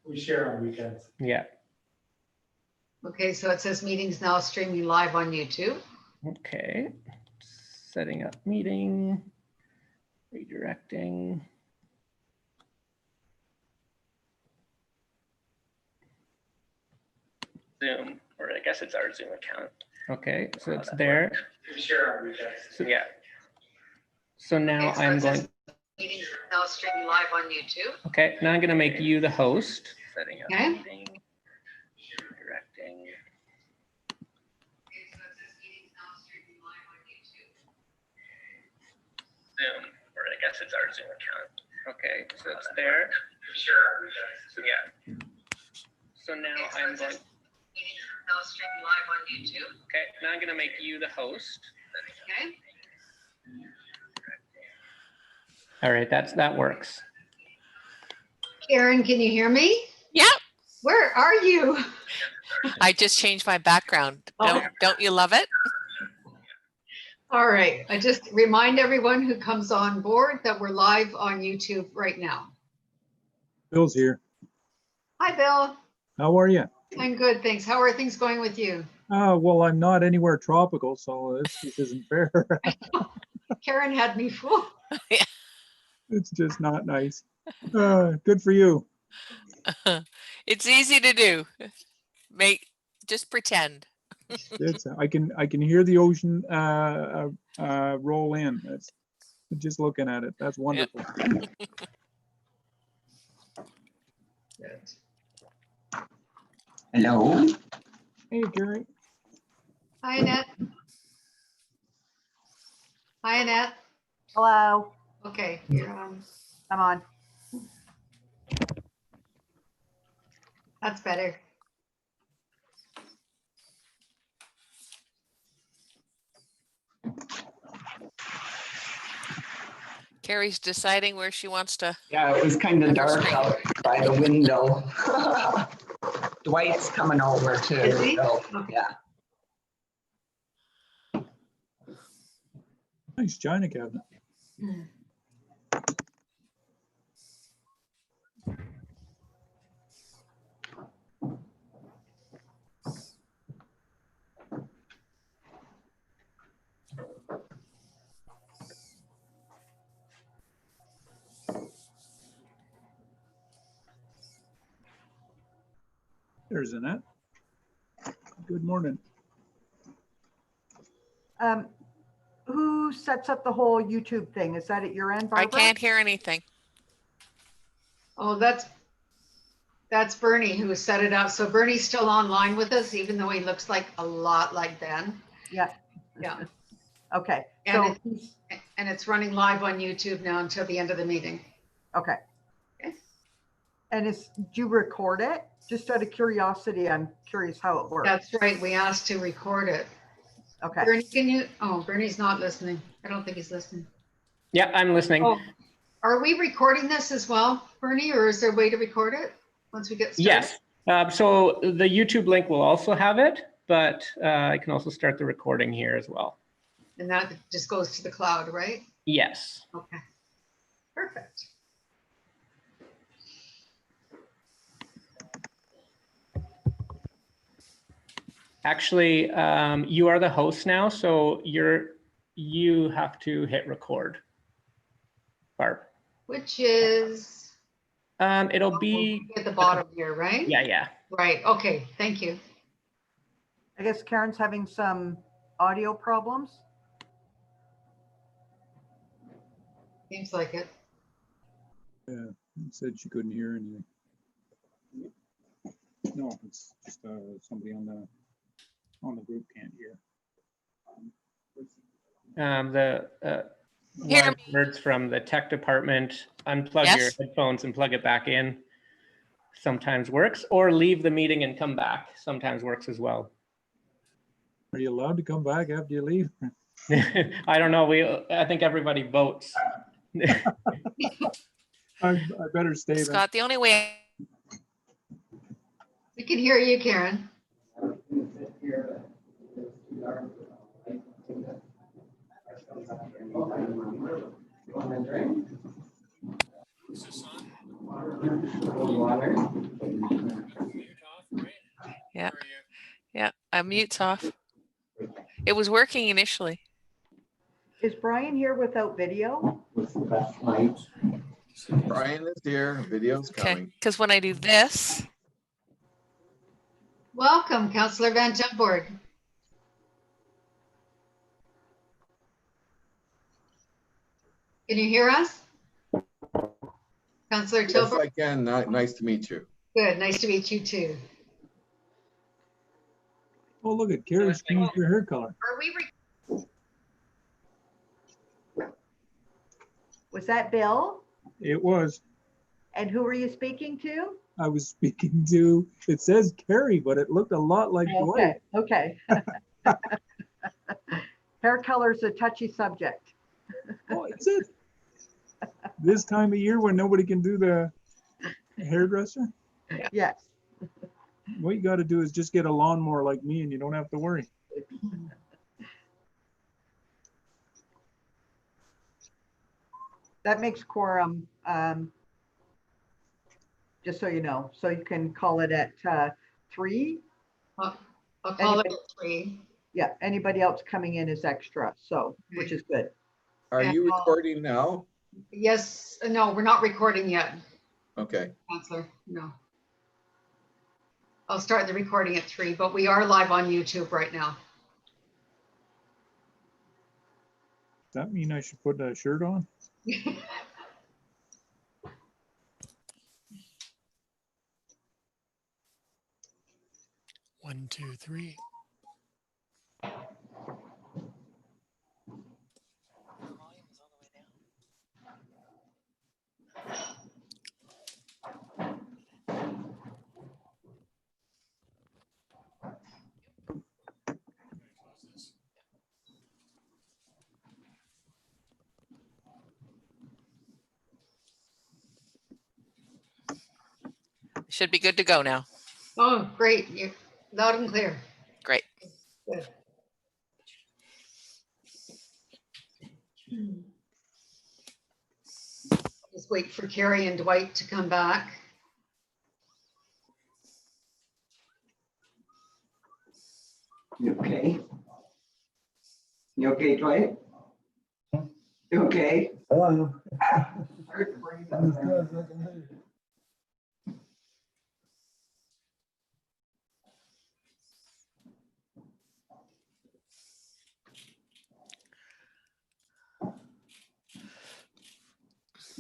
We share on weekends. Yeah. Okay, so it says meetings now streaming live on YouTube. Okay. Setting up meeting, redirecting. Zoom, or I guess it's our Zoom account. Okay, so it's there. We share on weekends. So, Yeah. so now Okay, so I'm it going. says meetings now streaming live on YouTube. Okay, now I'm going to make you the host. Setting up Okay. meeting, directing. Zoom, or I guess it's our Zoom account. Okay, so it's there. We share on weekends. So yeah. So now Okay, so I'm it going. says meetings now streaming live on YouTube. Okay, now I'm going to make you the host. Okay. All right, that works. Karen, can you hear me? Yeah, Where are you? I just changed my background. Don't you love it? All right. I just remind everyone who comes on board that we're live on YouTube right now. Bill's here. Hi, Bill. How are you? I'm good, thanks. How are things going with you? Well, I'm not anywhere tropical, so this isn't fair. Karen had me fooled. It's just not nice. Good for you. It's easy to do. Just pretend. It's I can hear the ocean roll in. That's just looking at it. That's wonderful. Hello. Hey, Gary. Hi, Annette. Hi, Annette. Hello, Okay, you're on. I'm on. That's better. Carrie's deciding where she wants to. Yeah, it was kind of dark out by the window. Dwight's coming over too. Is he? So, Okay. yeah. Nice china cabinet. There's Annette. Good morning. Who sets up the whole YouTube thing? Is that at your end, I Barbara? can't hear anything. Oh, that's Bernie who set it up. So Bernie's still online with us, even though he looks like a lot like Ben. Yeah. Yeah. Okay. And So And it's running live on YouTube now until the end of the meeting. okay. Okay. And do you record it? Just out of curiosity, I'm curious how it works. That's right. We asked to record it. Okay. Bernie, can you? Oh, Bernie's not listening. I don't think he's listening. Yeah, I'm listening. Oh, are we recording this as well, Bernie, or is there a way to record it once we get started? Yes. So the YouTube link will also have it, but I can also start the recording here as well. And that just goes to the cloud, right? Yes. Okay. Perfect. Actually, you are the host now, so you have to hit record, Barb. Which is It'll be at the bottom here, right? yeah. Right. Okay. Thank you. I guess Karen's having some audio problems. Seems like it. Yeah, said she couldn't hear anything. No, it's just somebody on the group can't hear. Hear me. Words from the tech department, unplug your Yes. headphones and plug it back in. Sometimes works, or leave the meeting and come back. Sometimes works as well. Are you allowed to come back after you leave? I don't know. I think everybody votes. I better stay then. Scott, the only way. We can hear you, Karen. Yeah, mute's off. It was working initially. Is Brian here without video? Brian is here, video's Okay, coming. because when I do this, Welcome, Councillor Van Jumboard. Can you hear us? Councillor Yes, Tilburg? I can. Nice to meet you. Good, nice to meet you too. Oh, look at Carrie's changed her hair color. Are we? Was that Bill? It was. And who were you speaking to? I was speaking to, it says Carrie, but it looked a lot like Dwight. Okay, okay. Hair color is a touchy subject. Oh, is it? This time of year when nobody can do the hairdresser? Yes. What you got to do is just get a lawnmower like me and you don't have to worry. That makes quorum, just so you know. So you can call it at 3. I'll call it Anybody- 3. Yeah, anybody else coming in is extra, so, which is good. Are you recording now? Yes, no, we're not recording yet, Okay. Councillor, no. I'll start the recording at 3, but we are live on YouTube right now. Does that mean I should put a shirt on? One, two, three. should be good to go now. Oh, great, you're loud and clear. Great. Good. Just wait for Carrie and Dwight to come back. You okay? You okay, Dwight? You okay? Hello.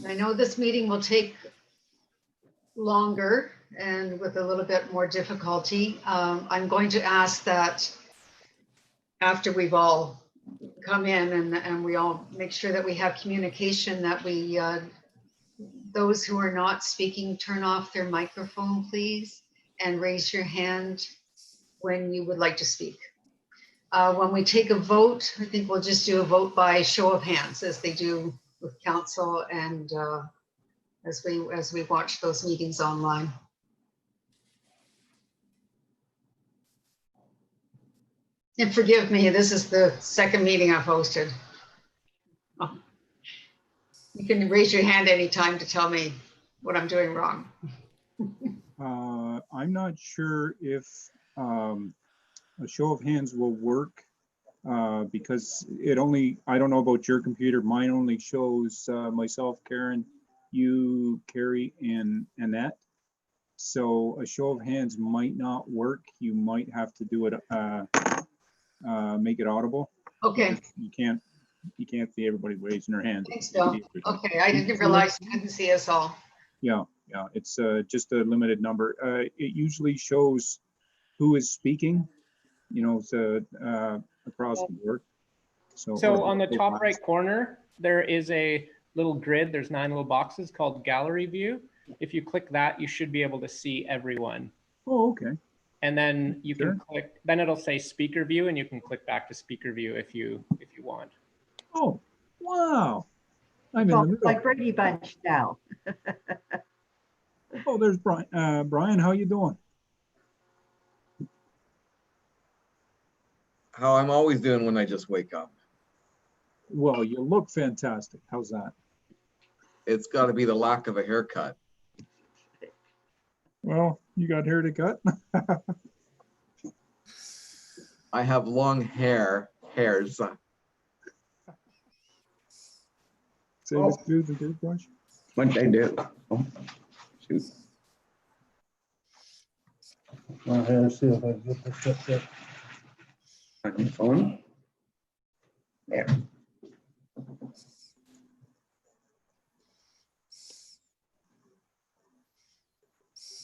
I know this meeting will take longer and with a little bit more difficulty. I'm going to ask that after we've all come in and we all make sure that we have communication, that we, those who are not speaking, turn off their microphone, please, and raise your hand when you would like to speak. When we take a vote, I think we'll just do a vote by show of hands as they do with council and as we watch those meetings online. And forgive me, this is the second meeting I've hosted. Oh. You can raise your hand anytime to tell me what I'm doing wrong. I'm not sure if a show of hands will work because it only, I don't know about your computer, mine only shows myself, Karen, you, Carrie, and Annette. So a show of hands might not work. You might have to do it, make it audible. Okay, You can't see everybody raising their hand. thanks, Bill. Okay, I didn't realize you couldn't see us all. Yeah, it's just a limited number. It usually shows who is speaking, you know, so across the board. So on the top right corner, there is a little grid. There's 9 little boxes called gallery view. If you click that, you should be able to see everyone. Oh, okay. And then you can Sure. click, then it'll say speaker view and you can click back to speaker view if you want. Oh, wow. I'm in the Well, middle. like Brady Bunch now. Oh, there's Brian. Brian, how you doing? How I'm always doing when I just wake up. Well, you look fantastic. How's that? It's got to be the lack of a haircut. Well, you got hair to cut? I have long hairs. Save us through the toothbrush. What'd I do? Oh, shoot. See if I can get this up there. On your phone? There.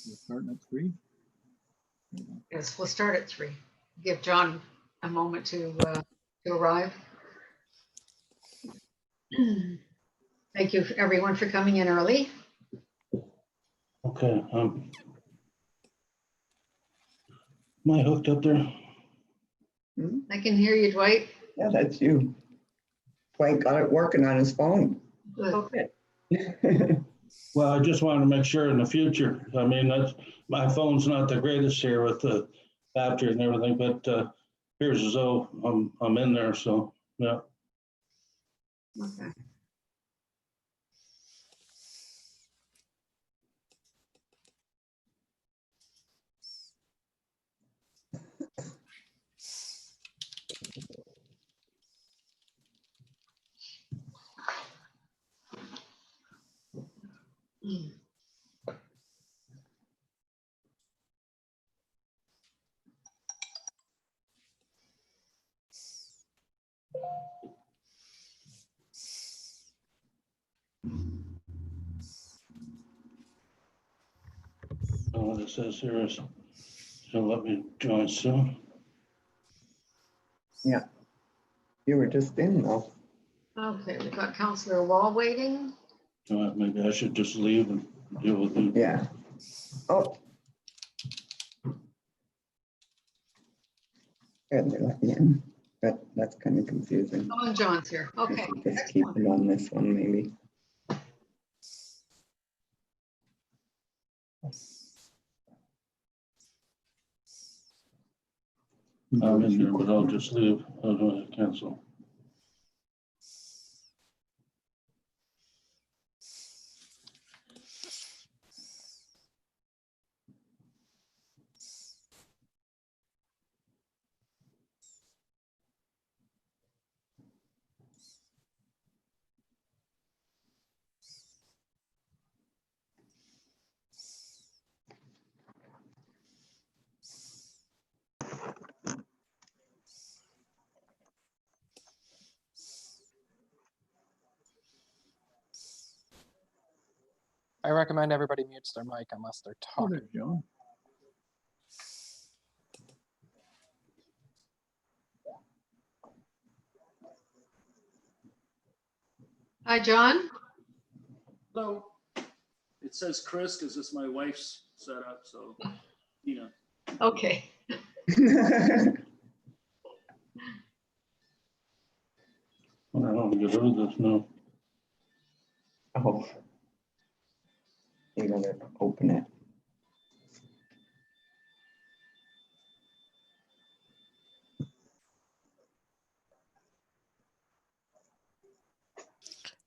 We're starting at 3. Yes, we'll start at 3. Give John a moment to arrive. Thank you everyone for coming in early. Okay, am I hooked up there? I can hear you, Dwight. Yeah, that's you. Dwight got it working on his phone. Good. Well, I just wanted to make sure in the future, I mean, that's, my phone's not the greatest here with the battery and everything, but here's as though I'm in there, so, yeah. Okay. What it says here is, he'll let me join soon. Yeah. You were just in though. Okay, we've got Councillor Wall waiting. Maybe I should just leave and deal with it. Yeah. Oh. Good, they let me in. That's kind of confusing. Oh, and John's here. Okay. Just keep it on this one, maybe. I'm in there, but I'll just leave. I'll go to cancel. I recommend everybody mutes their mic unless they're Oh, talking. there, John. Hi, John. Hello. It says Chris because it's my wife's setup, so, you know. Okay. I don't know, get rid of this now. Oh. You gotta open it.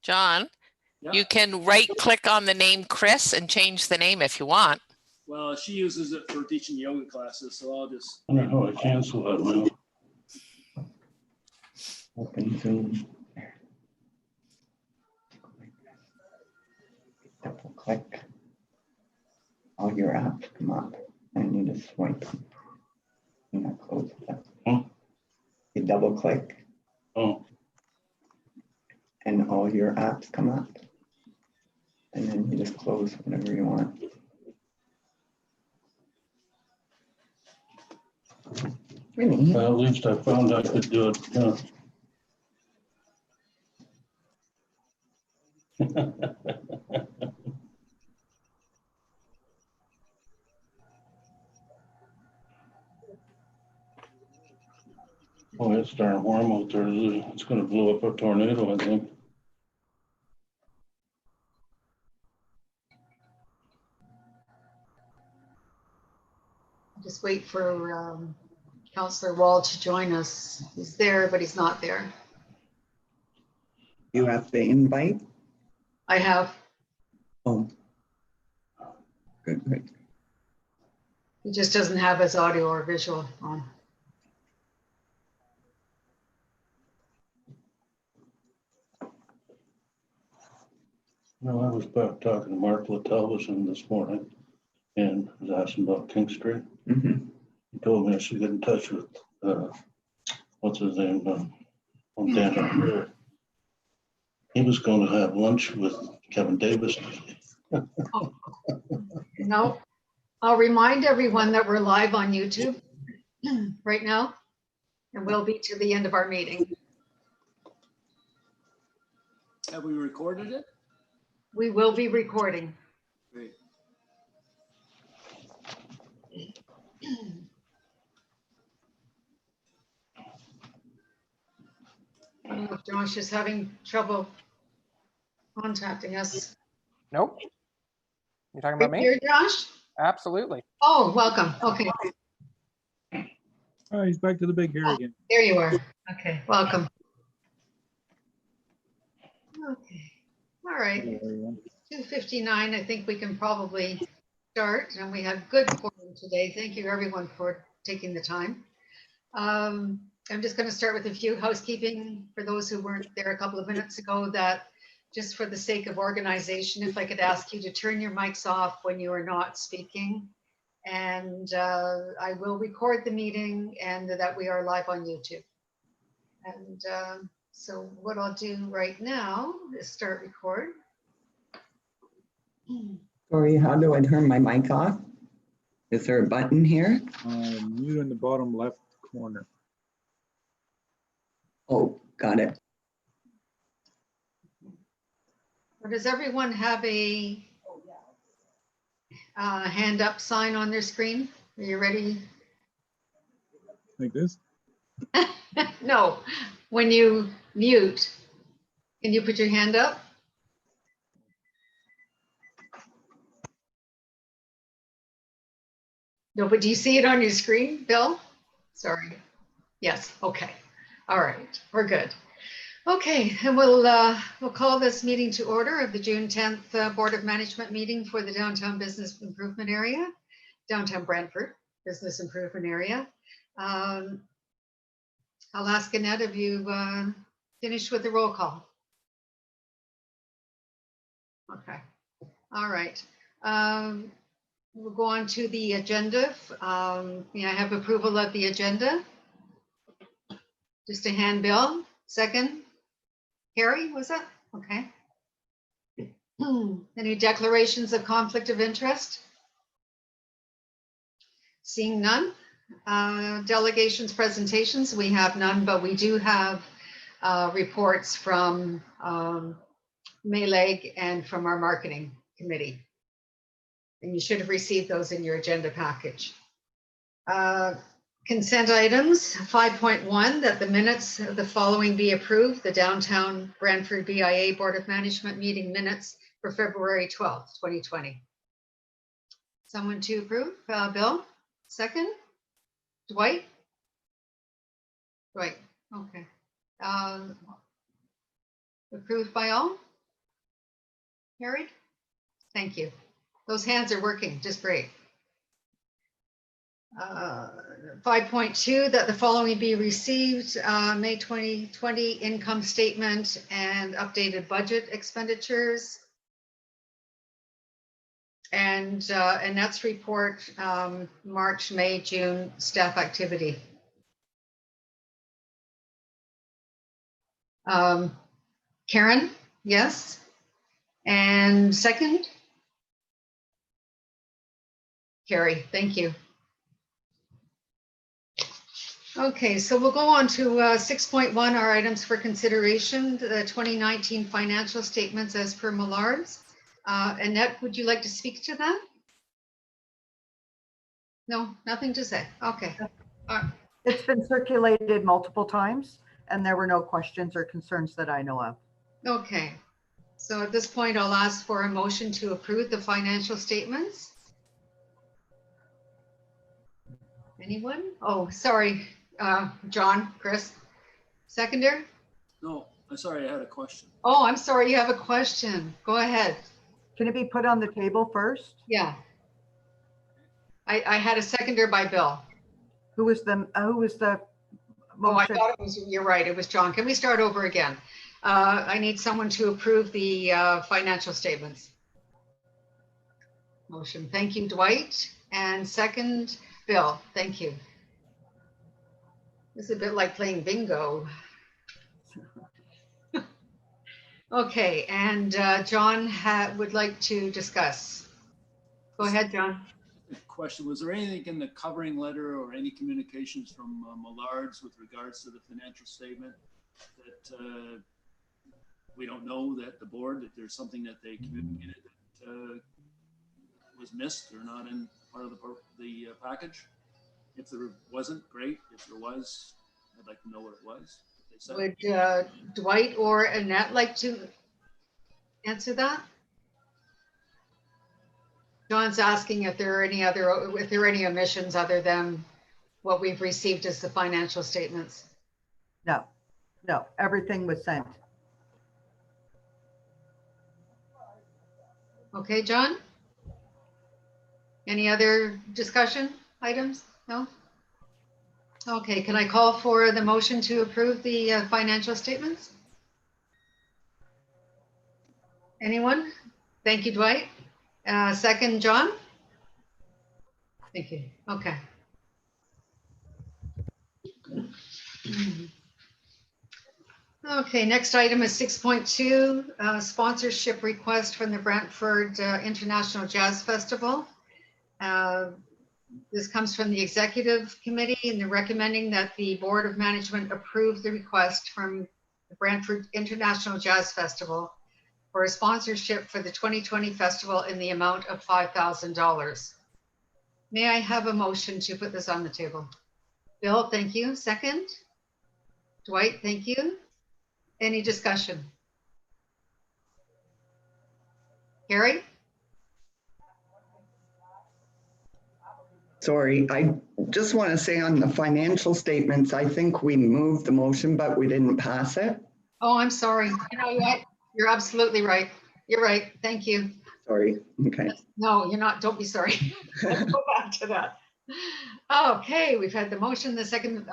John, Yeah. you can right click on the name Chris and change the name if you want. Well, she uses it for teaching yoga classes, so I'll just. I don't know how I cancel that now. Open Zoom. Double click. All your apps come up and you just swipe. And that closes it. Huh? You double click Oh, and all your apps come up. And then you just close whatever you want. Really? well, at least I found I could do it, yeah. Oh, it's darn warm out there. It's gonna blow up a tornado, I think. Just wait for Councillor Wall to join us. He's there, but he's not there. You have the invite? I have. Oh. Good, good. He just doesn't have his audio or visual on. No, I was back talking to Mark Television this morning and was asking about King Street. Mhm. He told me I should get in touch with, what's his name, on Dan. He was going to have lunch with Kevin Davis. No, I'll remind everyone that we're live on YouTube right now, and we'll be to the end of our meeting. Have we recorded it? We will be recording. Great. I don't know if Josh is having trouble contacting us. Nope. You're talking about me? Here, Josh? Absolutely. Oh, welcome. Okay, Oh, he's back to the big hair again. there you are. Okay, welcome. Okay, all right. Hello, everyone. 2:59, I think we can probably start, and we have good quorum today. Thank you, everyone, for taking the time. I'm just going to start with a few housekeeping for those who weren't there a couple of minutes ago, that just for the sake of organization, if I could ask you to turn your mics off when you are not speaking. And I will record the meeting, and that we are live on YouTube. And so what I'll do right now is start record. Sorry, how do I turn my mic off? Is there a button here? Mute in the bottom left corner. Oh, got it. Or does everyone have a hand up sign on their screen? Are you ready? Like this? No, when you mute, can you put your hand up? No, but do you see it on your screen, Bill? Sorry. Yes, okay. All right, we're good. Okay, and we'll call this meeting to order of the June 10th Board of Management meeting for the Downtown Business Improvement Area, Downtown Brantford Business Improvement Area. I'll ask Annette, have you finished with the roll call? Okay, all right. We'll go on to the agenda. May I have approval of the agenda? Just a hand, Bill. Second? Harry, was that? Okay. Any declarations of conflict of interest? Seeing none. Delegations, presentations, we have none, but we do have reports from Meleg and from our marketing committee. And you should have received those in your agenda package. Consent items, 5.1, that the minutes of the following be approved. The Downtown Brantford BIA Board of Management meeting minutes for February 12th, 2020. Someone to approve? Bill? Second? Dwight? Dwight, okay. Approved by all? Carried? Thank you. Those hands are working just great. 5.2, that the following be received, May 2020 income statement and updated budget expenditures. And Annette's report, March, May, June staff activity. Karen, yes. And second? Carrie, thank you. Okay, so we'll go on to 6.1, our items for consideration, the 2019 financial statements as per Millard's. Annette, would you like to speak to that? No, nothing to say. Okay. It's been circulated multiple times and there were no questions or concerns that I know of. Okay, so at this point, I'll ask for a motion to approve the financial statements. Anyone? Oh, sorry, John, Chris. Seconder? No, I'm sorry, I had a question. Oh, I'm sorry, you have a question. Go ahead. Can it be put on the table first? Yeah. I had a seconder by Bill. Who was the Oh, I motion? thought it was, you're right, it was John. Can we start over again? I need someone to approve the financial statements. Motion, thank you, Dwight. And second, Bill, thank you. This is a bit like playing bingo. Okay, and John would like to discuss. Go ahead, John. Question, was there anything in the covering letter or any communications from Millards with regards to the financial statement that we don't know, that the board, that there's something that they communicated that was missed or not in part of the package? If there wasn't, great. If there was, I'd like to know what it was. They said. Would Dwight or Annette like to answer that? John's asking if there are any omissions other than what we've received as the financial statements. No, everything was sent. Okay, John? Any other discussion items? No? Okay, can I call for the motion to approve the financial statements? Anyone? Thank you, Dwight. Second, John? Thank you. Okay. Okay, next item is 6.2, sponsorship request from the Brantford International Jazz Festival. This comes from the executive committee, and they're recommending that the Board of Management approve the request from the Brantford International Jazz Festival for a sponsorship for the 2020 festival in the amount of $5,000. May I have a motion to put this on the table? Bill, thank you. Second? Dwight, thank you. Any discussion? Carrie? Sorry, I just want to say on the financial statements, I think we moved the motion, but we didn't pass it. Oh, I'm sorry. You know what? You're absolutely right. You're right. Thank you. Sorry. Okay. No, you're not. Don't be sorry. Let's go back to that. Okay, we've had the motion, the second.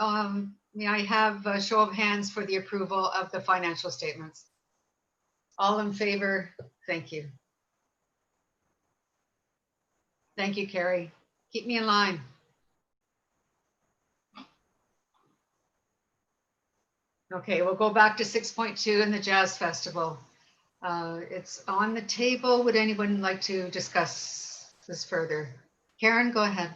May I have a show of hands for the approval of the financial statements? All in favor? Thank you. Thank you, Carrie. Keep me in line. Okay, we'll go back to 6.2 in the Jazz Festival. It's on the table. Would anyone like to discuss this further? Karen, go ahead.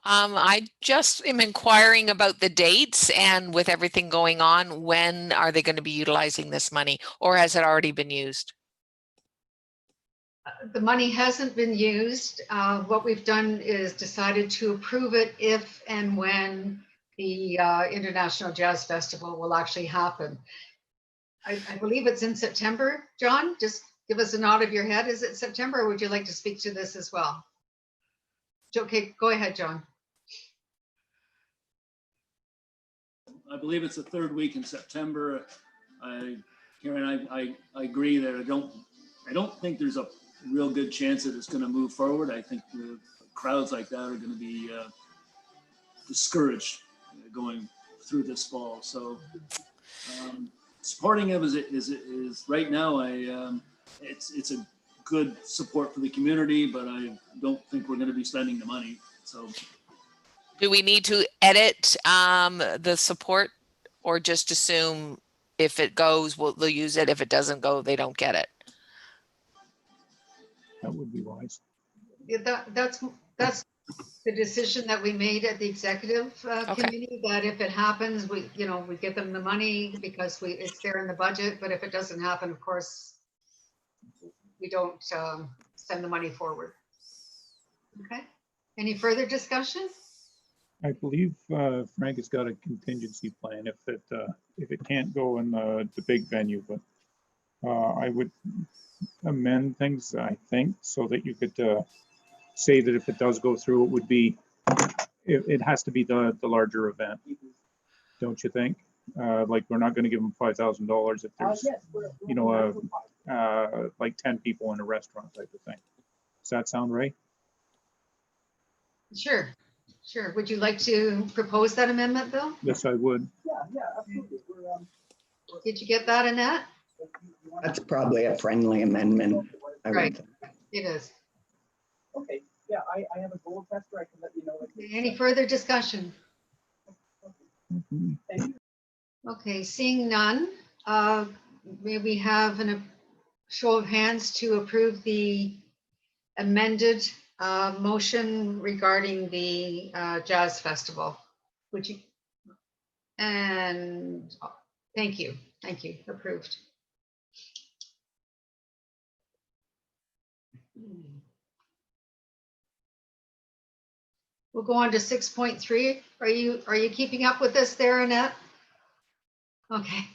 I just am inquiring about the dates, and with everything going on, when are they going to be utilizing this money, or has it already been used? The money hasn't been used. What we've done is decided to approve it if and when the International Jazz Festival will actually happen. I believe it's in September. John, just give us a nod of your head. Is it September, or would you like to speak to this as well? Okay, go ahead, John. I believe it's the third week in September. Karen, I agree that I don't think there's a real good chance that it's going to move forward. I think the crowds like that are going to be discouraged going through this fall. So supporting it is right now. It's a good support for the community, but I don't think we're going to be spending the money. So. Do we need to edit the support, or just assume if it goes, they'll use it? If it doesn't go, they don't get it? That would be wise. Yeah, that's the decision that we made at the executive committee, that if it happens, we give them the money because it's there in the budget. But if it doesn't happen, of course, we don't send the money forward. Okay. Any further discussion? I believe Frank has got a contingency plan if it can't go in the big venue, but I would amend things, I think, so that you could say that if it does go through, it would be, it has to be the larger event. Don't you think? Like we're not gonna give them $5,000 if there's, you know, like 10 people in a restaurant type of thing. Does that sound right? Sure, sure. Would you like to propose that amendment, Bill? Yes, I would. Did you get that, Annette? That's probably a friendly amendment. I would Right. think. It is. Okay, yeah, I have a goal tester. I can let you know. Any further discussion? Okay, seeing none, may we have a show of hands to approve the amended motion regarding the Jazz Festival? Would you? And thank you, approved. We'll go on to 6.3. Are you keeping up with this there, Annette? Okay.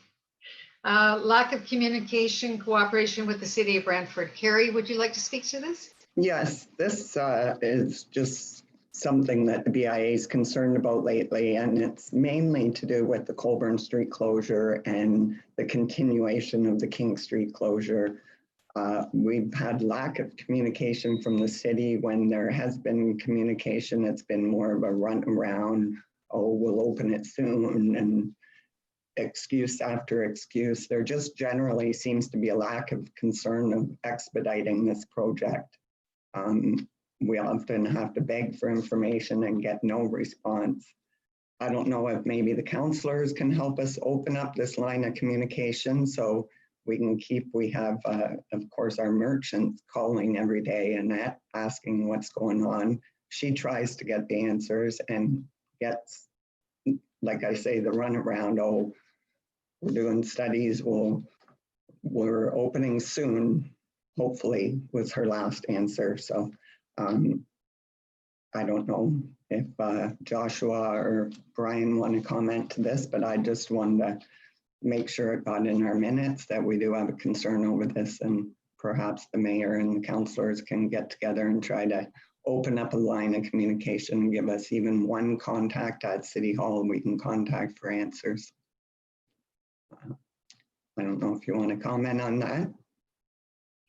Lack of communication, cooperation with the city of Brantford. Carrie, would you like to speak to this? Yes, this is just something that the BIA is concerned about lately, and it's mainly to do with the Colburn Street closure and the continuation of the King Street closure. We've had lack of communication from the city. When there has been communication, it's been more of a run around, oh, we'll open it soon, and excuse after excuse. There just generally seems to be a lack of concern of expediting this project. We often have to beg for information and get no response. I don't know if maybe the counselors can help us open up this line of communication so we can we have, of course, our merchants calling every day and asking what's going on. She tries to get the answers and gets, like I say, the runaround, oh, we're doing studies, we're opening soon, hopefully, was her last answer. So I don't know if Joshua or Brian want to comment to this, but I just wanted to make sure it got in our minutes that we do have a concern over this, and perhaps the mayor and the councillors can get together and try to open up a line of communication and give us even one contact at City Hall we can contact for answers. I don't know if you want to comment on that.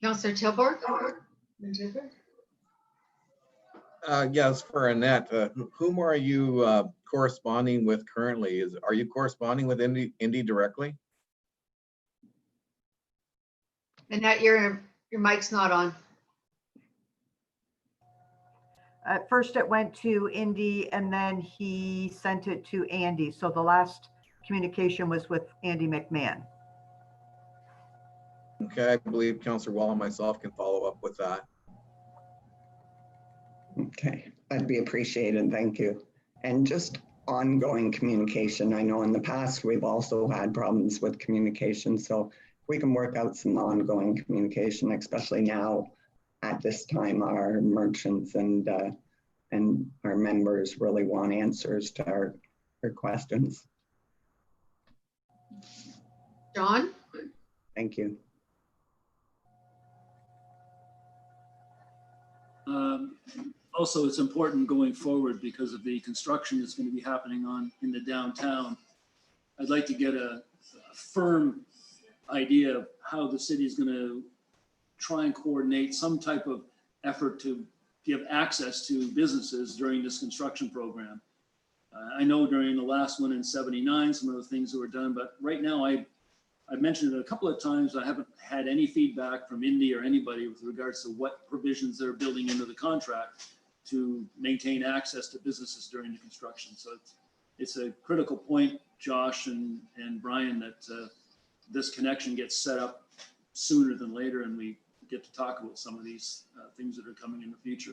Councillor Tilborg? Yes, for Annette, whom are you corresponding with currently? Are you corresponding with Indy directly? Annette, your mic's not on. At first it went to Indy and then he sent it to Andy. So the last communication was with Andy McMahon. Okay, I believe Councillor Wall and myself can follow up with that. Okay, that'd be appreciated, thank you. And just ongoing communication. I know in the past we've also had problems with communication, so we can work out some ongoing communication, especially now at this time, our merchants and our members really want answers to our questions. John? Thank you. Also, it's important going forward because of the construction that's going to be happening in the downtown. I'd like to get a firm idea of how the city is going to try and coordinate some type of effort to give access to businesses during this construction program. I know during the last one in 79, some of the things that were done, but right now I've mentioned it a couple of times. I haven't had any feedback from Indy or anybody with regards to what provisions they're building into the contract to maintain access to businesses during the construction. So it's a critical point, Josh and Brian, that this connection gets set up sooner than later and we get to talk about some of these things that are coming in the future.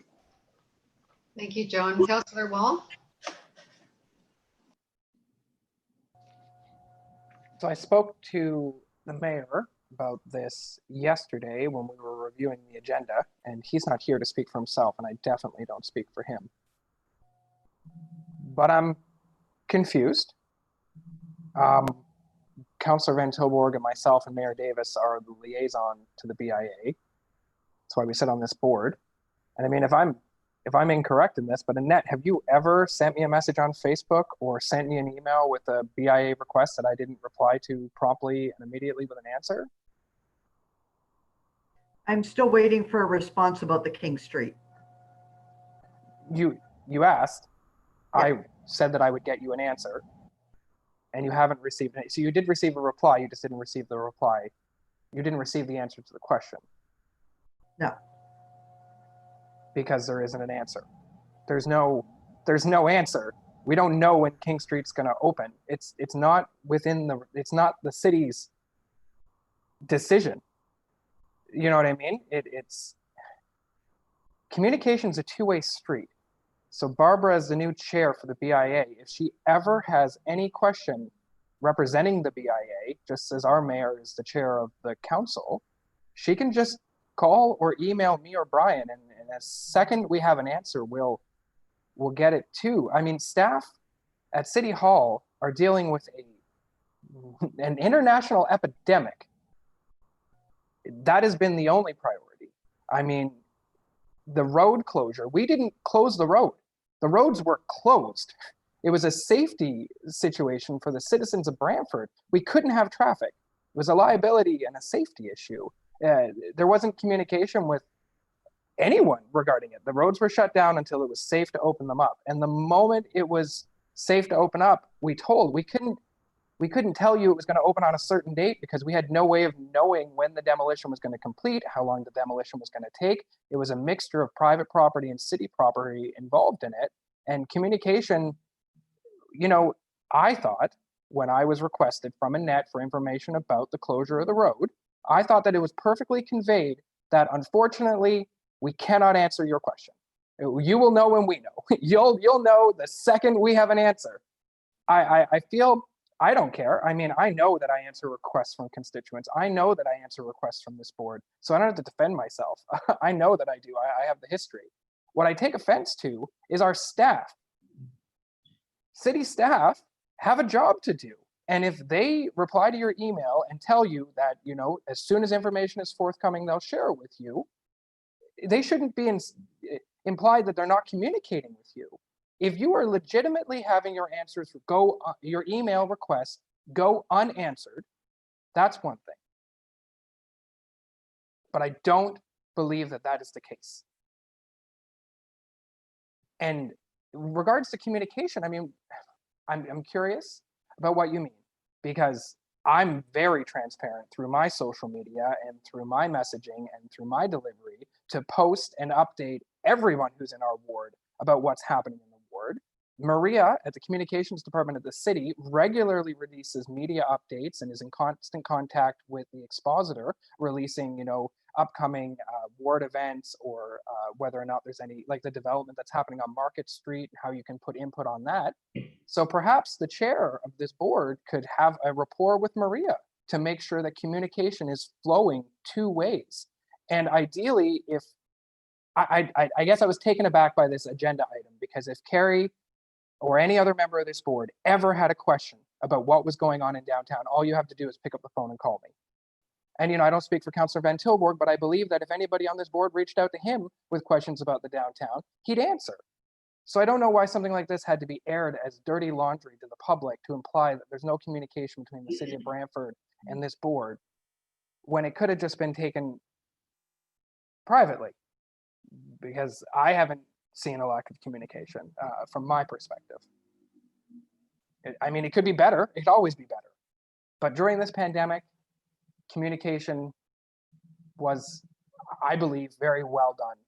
Thank you, John. Councillor Wall? So I spoke to the mayor about this yesterday when we were reviewing the agenda, and he's not here to speak for himself, and I definitely don't speak for him. But I'm confused. Councillor Van Tilborg and myself and Mayor Davis are the liaison to the BIA. That's why we sit on this board. And I mean, if if I'm incorrect in this, but Annette, have you ever sent me a message on Facebook or sent me an email with a BIA request that I didn't reply to promptly and immediately with an answer? I'm still waiting for a response about the King Street. You asked. Yeah. I said that I would get you an answer, and you haven't received it. So you did receive a reply. You just didn't receive the reply. You didn't receive the answer to the question. No. Because there isn't an answer. There's no answer. We don't know when King Street's going to open. It's not it's not the city's decision. You know what I mean? It's communication's a two-way street. So Barbara, as the new chair for the BIA, if she ever has any question representing the BIA, just as our mayor is the chair of the council, she can just call or email me or Brian, and the second we have an answer, we'll get it too. I mean, staff at City Hall are dealing with an international epidemic. That has been the only priority. I mean, the road closure, we didn't close the road. The roads were closed. It was a safety situation for the citizens of Brantford. We couldn't have traffic. It was a liability and a safety issue. There wasn't communication with anyone regarding it. The roads were shut down until it was safe to open them up. And the moment it was safe to open up, we couldn't tell you it was going to open on a certain date because we had no way of knowing when the demolition was going to complete, how long the demolition was going to take. It was a mixture of private property and city property involved in it. And communication, I thought when I was requested from Annette for information about the closure of the road, I thought that it was perfectly conveyed that unfortunately, we cannot answer your question. You will know when we know. You'll know the second we have an answer. I feel I don't care. I mean, I know that I answer requests from constituents. I know that I answer requests from this board. So I don't have to defend myself. I know that I do. I have the history. What I take offense to is our staff. City staff have a job to do. And if they reply to your email and tell you that, as soon as information is forthcoming, they'll share it with you, they shouldn't be implied that they're not communicating with you. If you are legitimately having your answers your email requests go unanswered, that's one thing. But I don't believe that that is the case. And in regards to communication, I mean, I'm curious about what you mean, because I'm very transparent through my social media and through my messaging and through my delivery to post and update everyone who's in our ward about what's happening in the ward. Maria at the communications department of the city regularly releases media updates and is in constant contact with the expositor, releasing, upcoming ward events or whether or not there's any, like the development that's happening on Market Street, how you can put input on that. So perhaps the chair of this board could have a rapport with Maria to make sure that communication is flowing two ways. And ideally, if I guess I was taken aback by this agenda item, because if Carrie or any other member of this board ever had a question about what was going on in downtown, all you have to do is pick up the phone and call me. And, I don't speak for Councillor Van Tilburg, but I believe that if anybody on this board reached out to him with questions about the downtown, he'd answer. So I don't know why something like this had to be aired as dirty laundry to the public to imply that there's no communication between the city of Brantford and this board, when it could have just been taken privately, because I haven't seen a lack of communication from my perspective. It could be better. It could always be better. But during this pandemic, communication was, I believe, very well done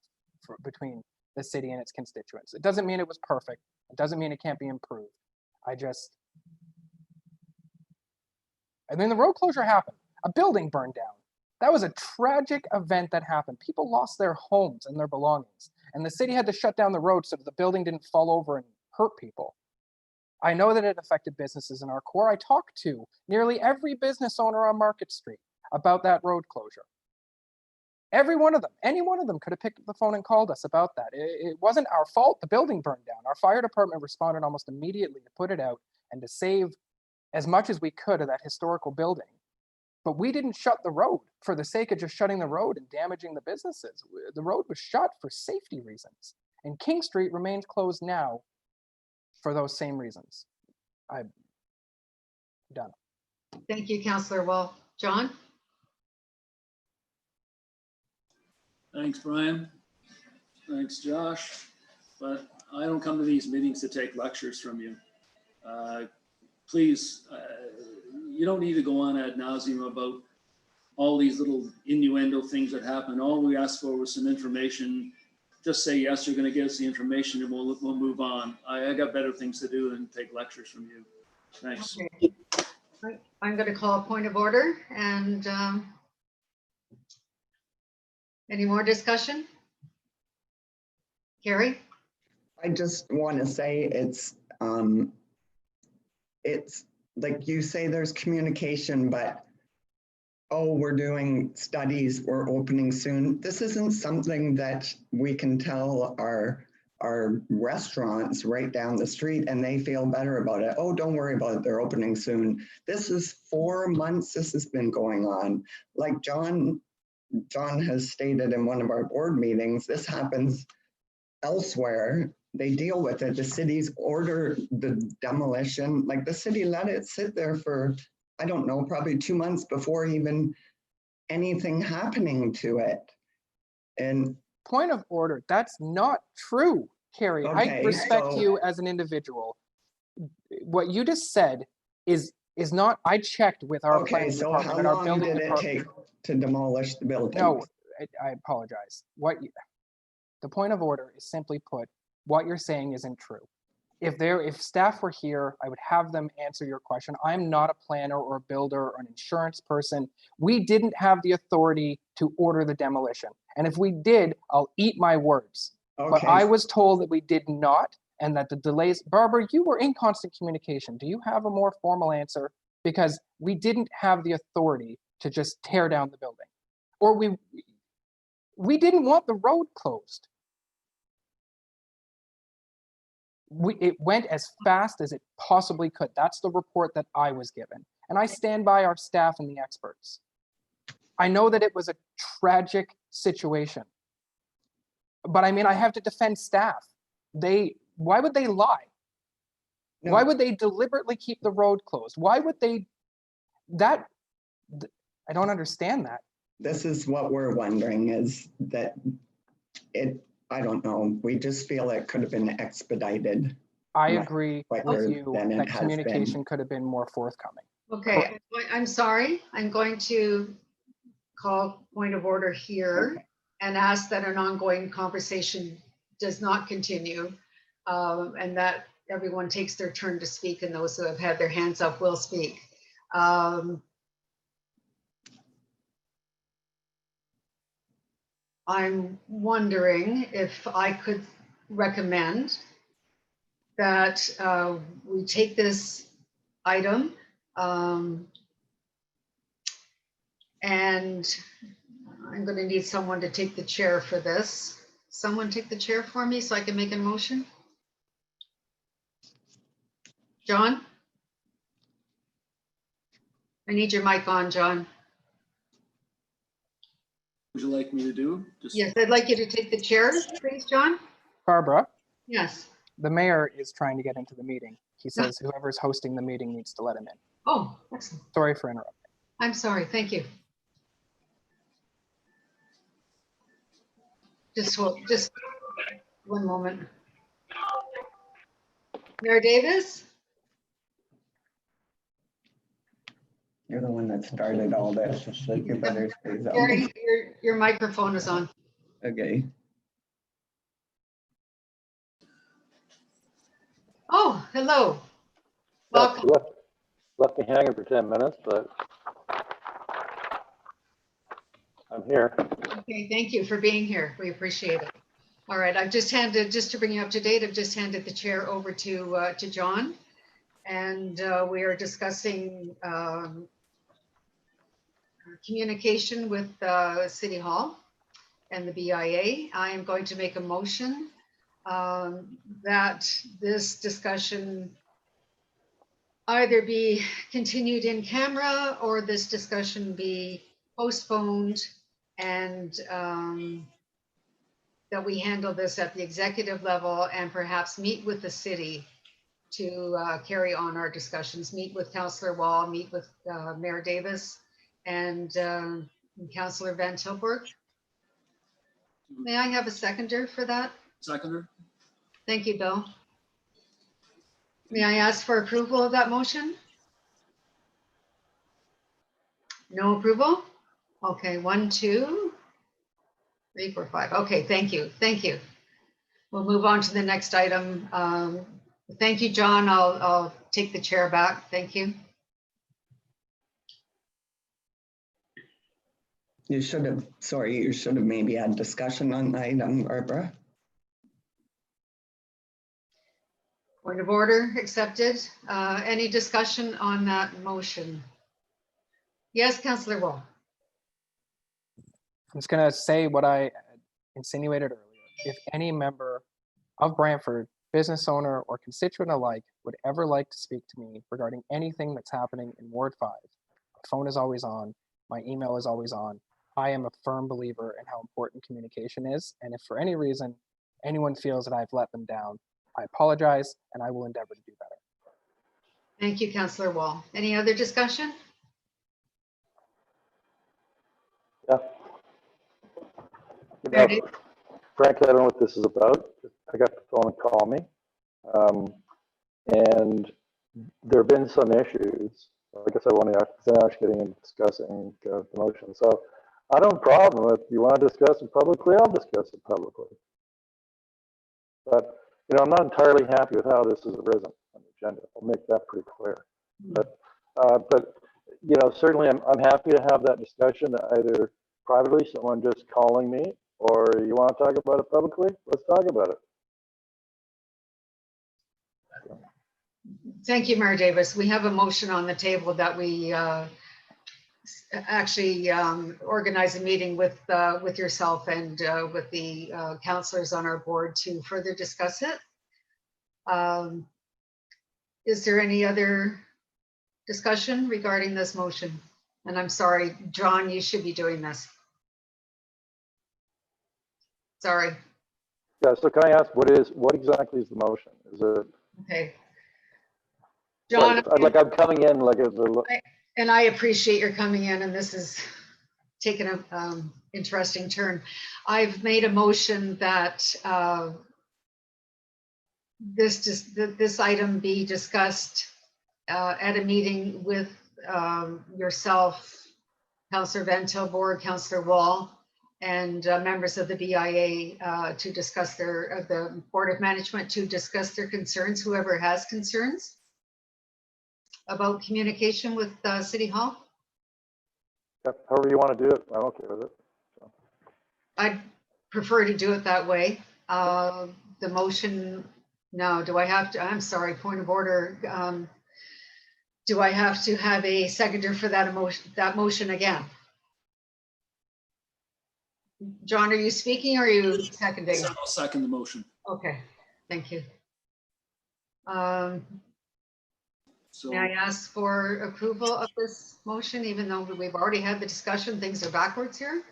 between the city and its constituents. It doesn't mean it was perfect. It doesn't mean it can't be improved. And then the road closure happened. A building burned down. That was a tragic event that happened. People lost their homes and their belongings. And the city had to shut down the road so that the building didn't fall over and hurt people. I know that it affected businesses in our core. I talked to nearly every business owner on Market Street about that road closure. Every one of them, any one of them could have picked up the phone and called us about that. It wasn't our fault the building burned down. Our fire department responded almost immediately to put it out and to save as much as we could of that historical building. But we didn't shut the road for the sake of just shutting the road and damaging the businesses. The road was shut for safety reasons. And King Street remains closed now for those same reasons. I'm done. Thank you, Councillor Wall. John? Thanks, Brian. Thanks, Josh. But I don't come to these meetings to take lectures from you. Please, you don't need to go on ad nauseum about all these little innuendo things that happen. All we asked for was some information. Just say, yes, you're going to give us the information and we'll move on. I got better things to do than take lectures from you. Thanks. Okay. I'm going to call a point of order and any more discussion? Carrie? I just want to say it's like you say there's communication, but oh, we're doing studies, we're opening soon. This isn't something that we can tell our restaurants right down the street and they feel better about it. Oh, don't worry about it, they're opening soon. This is 4 months this has been going on. Like John has stated in one of our board meetings, this happens elsewhere. They deal with it. The cities order the demolition, like the city let it sit there for, I don't know, probably 2 months before even anything happening to it. And Point of order, that's not true, Carrie. Okay, I respect so- you as an individual. What you just said is not, I checked with our okay, planning so department how and our long building did it department. take to demolish the building? No, I apologize. The point of order is simply put, what you're saying isn't true. If staff were here, I would have them answer your question. I'm not a planner or a builder or an insurance person. We didn't have the authority to order the demolition. And if we did, I'll eat my words. But Okay. I was told that we did not, and that the delays, Barbara, you were in constant communication. Do you have a more formal answer? Because we didn't have the authority to just tear down the building. Or we didn't want the road closed. It went as fast as it possibly could. That's the report that I was given. And I stand by our staff and the experts. I know that it was a tragic situation. But I mean, I have to defend staff. Why would they lie? No. Why would they deliberately keep the road closed? Why would they, I don't understand that. This is what we're wondering is that I don't know, we just feel it could have been expedited. I agree with quicker you than it that has communication been. could have been more forthcoming. Okay, I'm sorry. I'm going to call point of order here and ask that an ongoing conversation does not continue and that everyone takes their turn to speak and those who have had their hands up will speak. I'm wondering if I could recommend that we take this item and I'm going to need someone to take the chair for this. Someone take the chair for me so I can make a motion. John? I need your mic on, John. Would you like me to do? Yes, I'd like you to take the chair, please, John. Barbara, Yes. the mayor is trying to get into the meeting. He says whoever's hosting the meeting needs to let him in. Oh, excellent. Sorry for interrupting. I'm sorry. Thank you. Just one moment. Mayor Davis? You're the one that started all this, so you better say something. Gary, your microphone is on. Okay. Oh, hello. Welcome. Left me hanging for 10 minutes, but I'm here. Okay, thank you for being here. We appreciate it. All right, I've just to bring you up to date, I've just handed the chair over to John. And we are discussing communication with City Hall and the BIA. I am going to make a motion that this discussion either be continued in camera or this discussion be postponed and that we handle this at the executive level and perhaps meet with the city to carry on our discussions, meet with Councillor Wall, meet with Mayor Davis and Councillor Van Tilburg. May I have a seconder for that? Seconder? Thank you, Bill. May I ask for approval of that motion? No approval? Okay, 1, 2, 3, 4, 5. Okay, thank you. Thank you. We'll move on to the next item. Thank you, John. I'll take the chair back. Thank you. You should have, sorry, you should have maybe had discussion on the item, Barbara. Point of order accepted. Any discussion on that motion? Yes, Councillor Wall. I'm just going to say what I insinuated earlier. If any member of Brantford, business owner or constituent alike, would ever like to speak to me regarding anything that's happening in Ward 5, my phone is always on, my email is always on. I am a firm believer in how important communication is. And if for any reason anyone feels that I've let them down, I apologize and I will endeavor to do better. Thank you, Councillor Wall. Any other discussion? Yeah. You know, frankly, I don't know what this is about. I got the phone call me. And there have been some issues. I guess I want to finish getting into discussing the motion. So I don't have a problem. If you want to discuss it publicly, I'll discuss it publicly. But, you know, I'm not entirely happy with how this has arisen on the agenda. I'll make that pretty clear. But you know, certainly I'm happy to have that discussion either privately, someone just calling me, or you want to talk about it publicly, let's talk about it. Thank you, Mayor Davis. We have a motion on the table that we actually organize a meeting with yourself and with the councillors on our board to further discuss it. Is there any other discussion regarding this motion? And I'm sorry, John, you should be doing this. Sorry. Yeah, so can I ask what exactly is the motion? Is it? Okay. John, I'm coming in like as a. And I appreciate your coming in, and this is taking an interesting turn. I've made a motion that this item be discussed at a meeting with yourself, Councillor Van Tilburg, Councillor Wall, and members of the BIA to discuss the Board of Management to discuss their concerns, whoever has concerns about communication with City Hall. Yep, however you want to do it, I'm okay with it. So. I'd prefer to do it that way. The motion, no, do I have to, I'm sorry, point of order. Do I have to have a seconder for that motion again? John, are you speaking or are you seconding? I'll second the motion. Okay, thank you. So, may I ask for approval of this motion, even though we've already had the discussion, things are backwards here?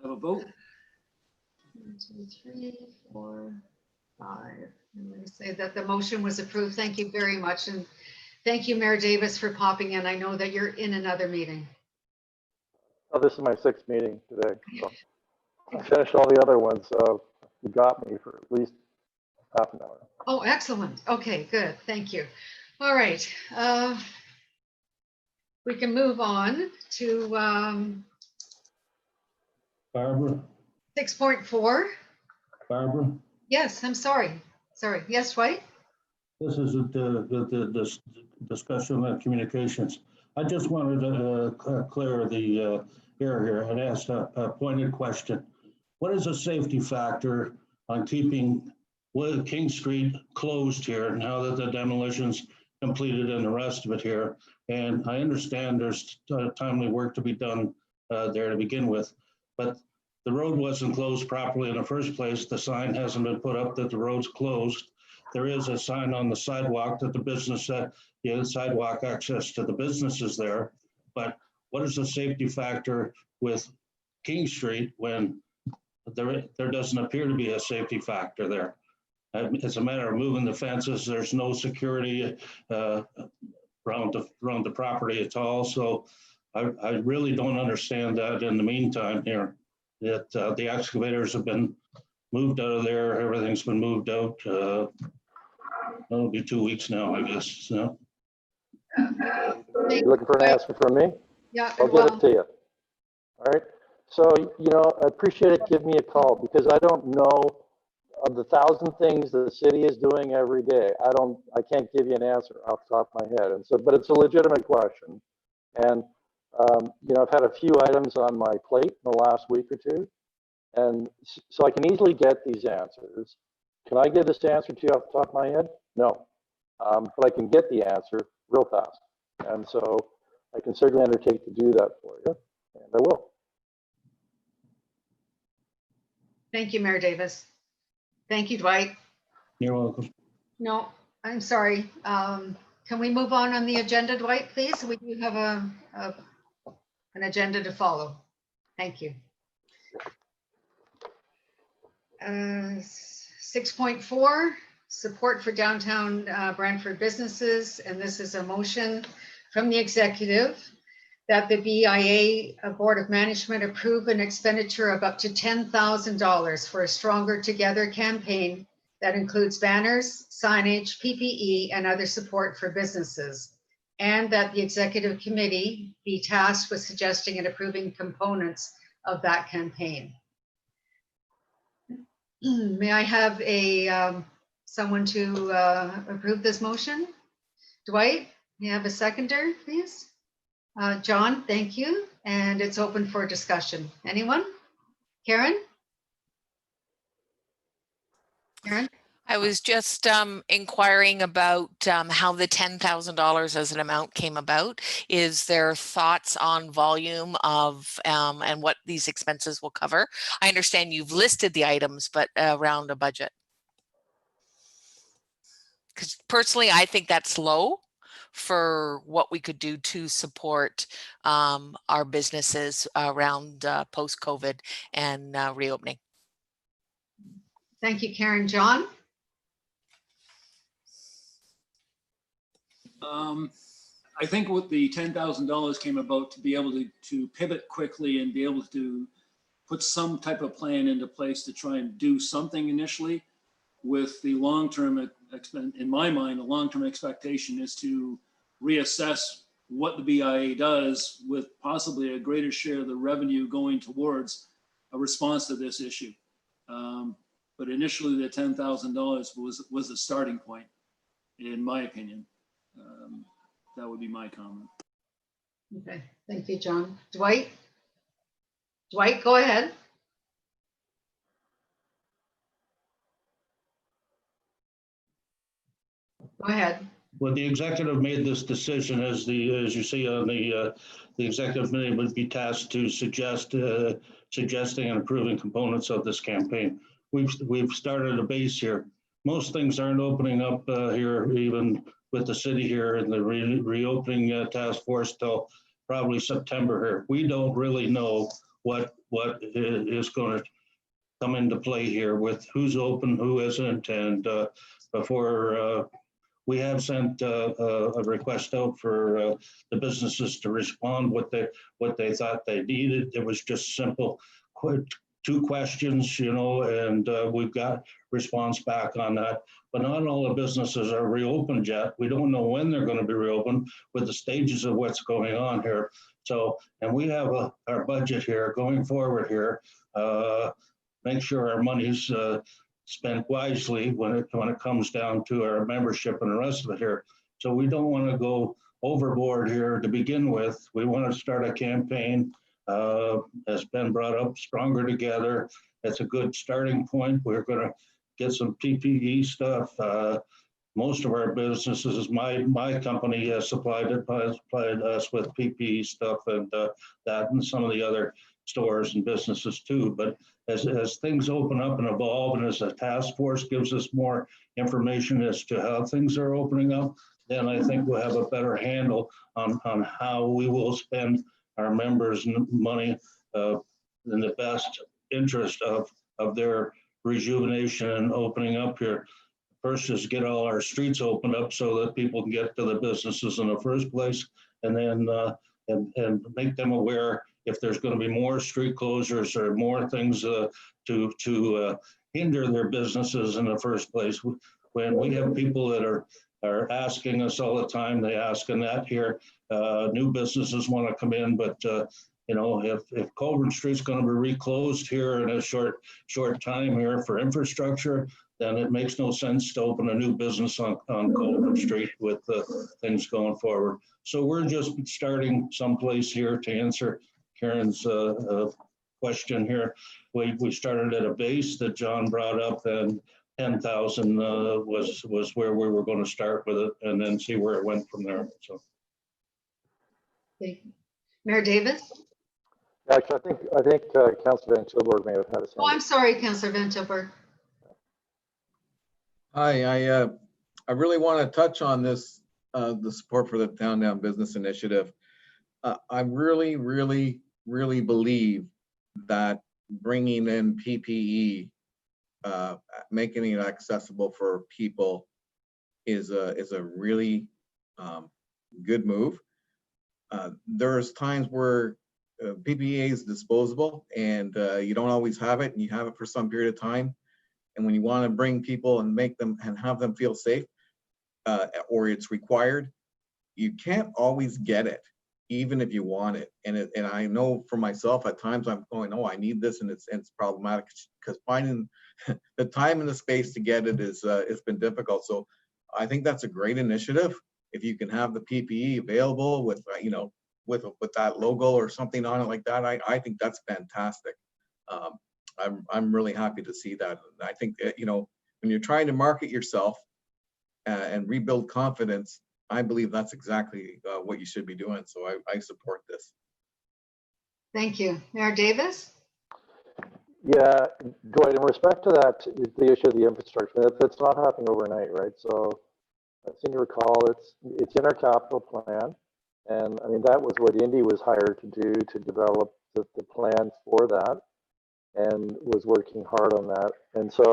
have a vote? 1, 2, 3, 4, 5. I'm going to say that the motion was approved. Thank you very much. And thank you, Mayor Davis, for popping in. I know that you're in another meeting. Oh, this is my 6th meeting today. So I finished all the other ones. So you got me for at least half an hour. Oh, excellent. Okay, good. Thank you. All right. We can move on to Barbara, 6.4. Barbara, Yes, I'm sorry. Sorry. Yes, Dwight? this is the discussion on communications. I just wanted to clear the air here and ask a pointed question. What is a safety factor on keeping King Street closed here now that the demolition's completed and the rest of it here? And I understand there's timely work to be done there to begin with, but the road wasn't closed properly in the first place. The sign hasn't been put up that the road's closed. There is a sign on the sidewalk that the business, the sidewalk access to the business is there. But what is the safety factor with King Street when there doesn't appear to be a safety factor there. It's a matter of moving the fences. There's no security around the property at all. So I really don't understand that in the meantime here, that the excavators have been moved out of there. Everything's been moved out. It'll be 2 weeks now, I guess. So. You looking for an answer from me? Yeah, I'll get it to you. All right. So, you know, I appreciate it. Give me a call because I don't know of the 1,000 things that the city is doing every day. I can't give you an answer off the top of my head. And so, but it's a legitimate question. And, you know, I've had a few items on my plate in the last week or two. And so I can easily get these answers. Can I give this answer to you off the top of my head? No. But I can get the answer real fast. And so I can certainly undertake to do that for you. And I will. Thank you, Mayor Davis. Thank you, Dwight. You're welcome. No, I'm sorry. Can we move on the agenda, Dwight, please? We do have an agenda to follow. Thank you. 6.4, support for downtown Brantford businesses. And this is a motion from the executive that the BIA Board of Management approve an expenditure of up to $10,000 for a Stronger Together campaign that includes banners, signage, PPE, and other support for businesses. And that the executive committee be tasked with suggesting and approving components of that campaign. May I have someone to approve this motion? Dwight, may I have a seconder, please? John, thank you. And it's open for discussion. Anyone? Karen? Karen? I was just inquiring about how the $10,000 as an amount came about. Is there thoughts on volume of and what these expenses will cover? I understand you've listed the items, but around a budget. Because personally, I think that's low for what we could do to support our businesses around post-COVID and reopening. Thank you, Karen. John? I think what the $10,000 came about to be able to pivot quickly and be able to put some type of plan into place to try and do something initially with the long-term, in my mind, the long-term expectation is to reassess what the BIA does with possibly a greater share of the revenue going towards a response to this issue. But initially the $10,000 was the starting point, in my opinion. That would be my comment. Okay, thank you, John. Dwight? Dwight, go ahead. Go ahead. Well, the executive made this decision as you see on the executive committee would be tasked to suggesting and approving components of this campaign. We've started a base here. Most things aren't opening up here, even with the city here and the reopening task force till probably September here. We don't really know what is going to come into play here with who's open, who isn't, and before we have sent a request out for the businesses to respond what they thought they needed. It was just simple, quick 2 questions, you know, and we've got response back on that. But not all the businesses are reopened yet. We don't know when they're going to be reopened with the stages of what's going on here. So, and we have our budget here going forward here. Make sure our money's spent wisely when it comes down to our membership and the rest of it here. So we don't want to go overboard here to begin with. We want to start a campaign. Has been brought up, Stronger Together. That's a good starting point. We're going to get some PPE stuff. Most of our businesses, my company has supplied us with PPE stuff and that and some of the other stores and businesses too. But as things open up and evolve and as the task force gives us more information as to how things are opening up, then I think we'll have a better handle on how we will spend our members' money in the best interest of their rejuvenation and opening up here. First is get all our streets opened up so that people can get to the businesses in the first place, and then and make them aware if there's going to be more street closures or more things to hinder their businesses in the first place. When we have people that are asking us all the time, they ask Annette here, new businesses want to come in, but you know, if Colburn Street's going to be reclosed here in a short time here for infrastructure, then it makes no sense to open a new business on Colburn Street with things going forward. So we're just starting someplace here to answer Karen's question here. We started at a base that John brought up, and 10,000 was where we were going to start with it, and then see where it went from there. So, Okay. Mayor Davis? Actually, I think Councilor Van Tilburg may have had a Oh, I'm sorry, Councilor Van Tilburg. Hi, I really want to touch on this, the support for the Downtown Business Initiative. I really believe that bringing in PPE, making it accessible for people is a really good move. There's times where PPE is disposable and you don't always have it, and you have it for some period of time. And when you want to bring people and make them and have them feel safe, or it's required, you can't always get it, even if you want it. And I know for myself, at times I'm going, oh, I need this, and it's problematic because finding the time and the space to get it is it's been difficult. So I think that's a great initiative. If you can have the PPE available with you know, with that logo or something on it like that, I think that's fantastic. I'm really happy to see that. I think you know, when you're trying to market yourself and rebuild confidence, I believe that's exactly what you should be doing. So I support this. Thank you. Mayor Davis? Yeah, Dwight, in respect to that, the issue of the infrastructure, that's not happening overnight, right? So I seem to recall it's in our capital plan. And I mean, that was what Indy was hired to do, to develop the plan for that, and was working hard on that. And so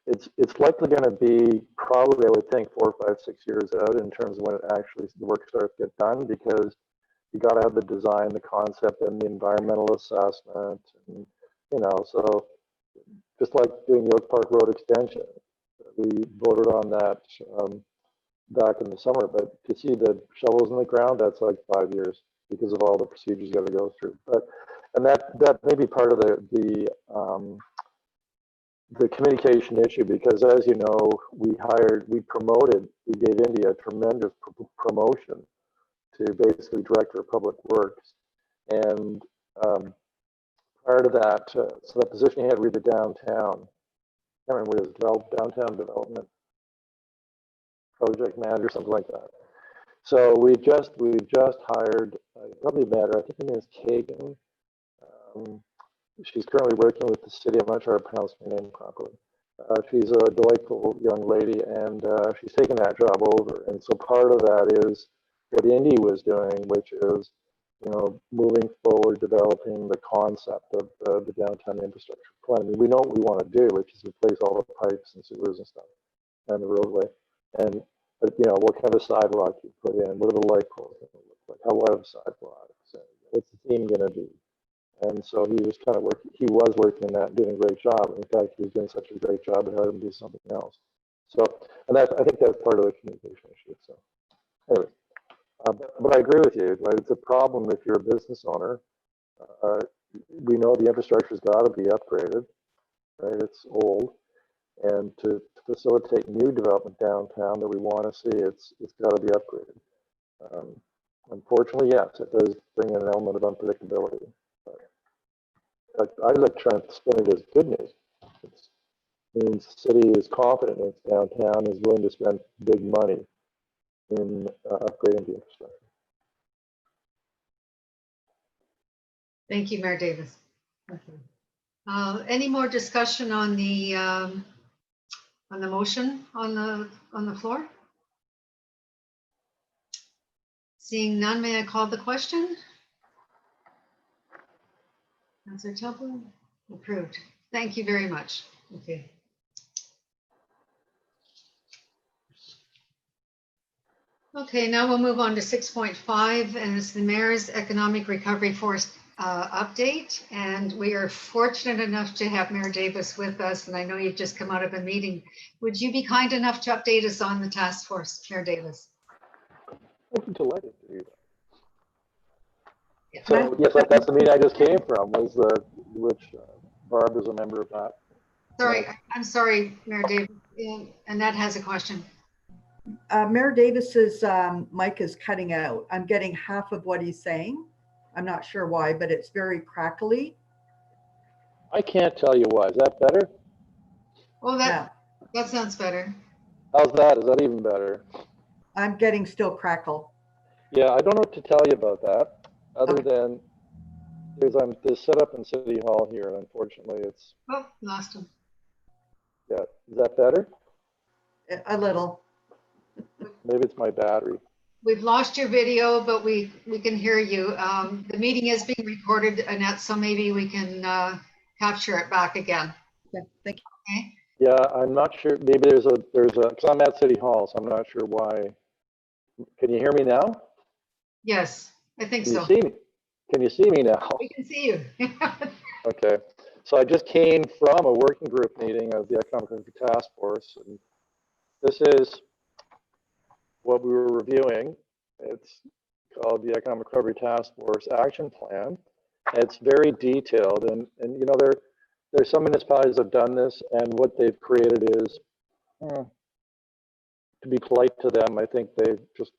it's likely going to be probably, I would think, 4, 5, 6 years out in terms of when it actually, the work starts to get done, because you got to have the design, the concept, and the environmental assessment. And, you know, so just like doing the Oak Park Road extension, we voted on that back in the summer, but to see the shovels in the ground, that's like 5 years because of all the procedures you got to go through. But and that may be part of the communication issue, because as you know, we gave India a tremendous promotion to basically Director of Public Works, and prior to that, so that position he had really downtown. I can't remember what it was, downtown development project manager, something like that. So we just hired, probably better, I think her name is Kagan. She's currently working with the city. I'm not sure I pronounced her name properly. She's a delightful young lady, and she's taken that job over. And so part of that is what Indy was doing, which is, you know, moving forward, developing the concept of the downtown infrastructure plan. I mean, we know what we want to do, which is replace all the pipes and sewers and stuff, and the roadway. And you know, what kind of sidewalk you put in, what are the light poles going to look like, how wide of sidewalks, and what's the theme going to be? And so he was kind of working. He was working on that, doing a great job. In fact, he was doing such a great job, and had him do something else. So, and I think that's part of the communication issue. So, anyway, but I agree with you. Right? It's a problem if you're a business owner. We know the infrastructure's got to be upgraded. Right? It's old. And to facilitate new development downtown that we want to see, it's got to be upgraded. Unfortunately, yes, it does bring in an element of unpredictability. But I like trying to spin it as good news. It means the city is confident in its downtown, is willing to spend big money in upgrading the infrastructure. Thank you, Mayor Davis. Any more discussion on the motion on the floor? Seeing none, may I call the question? Councilor Tupper? Approved. Thank you very much. Okay. Okay, now we'll move on to 6.5, and it's the Mayor's Economic Recovery Force update. And we are fortunate enough to have Mayor Davis with us, and I know you've just come out of a meeting. Would you be kind enough to update us on the task force, Mayor Davis? I'm delighted to do that. Yeah. So yes, that's the meeting I just came from, was which Barb is a member of that. Sorry, I'm sorry, Mayor Davis. Annette has a question. Mayor Davis's mic is cutting out. I'm getting half of what he's saying. I'm not sure why, but it's very crackly. I can't tell you why. Is that better? Well, that sounds better. How's that? Is that even better? I'm getting still crackle. Yeah, I don't know what to tell you about that, other than there's set up in City Hall here, and unfortunately it's... Oh, lost him. Yeah, is that better? A little. Maybe it's my battery. We've lost your video, but we can hear you. The meeting is being recorded, Annette, so maybe we can capture it back again. Okay, thank you. Okay. Yeah, I'm not sure. Maybe there's a, because I'm at City Hall, so I'm not sure why. Can you hear me now? Yes, I think so. Can you see me? Can you see me now? We can see you. Okay. So I just came from a working group meeting of the Economic Recovery Task Force, and this is what we were reviewing. It's called the Economic Recovery Task Force Action Plan. It's very detailed, and you know, there's some municipalities that have done this, and what they've created is, to be polite to them, I think they've just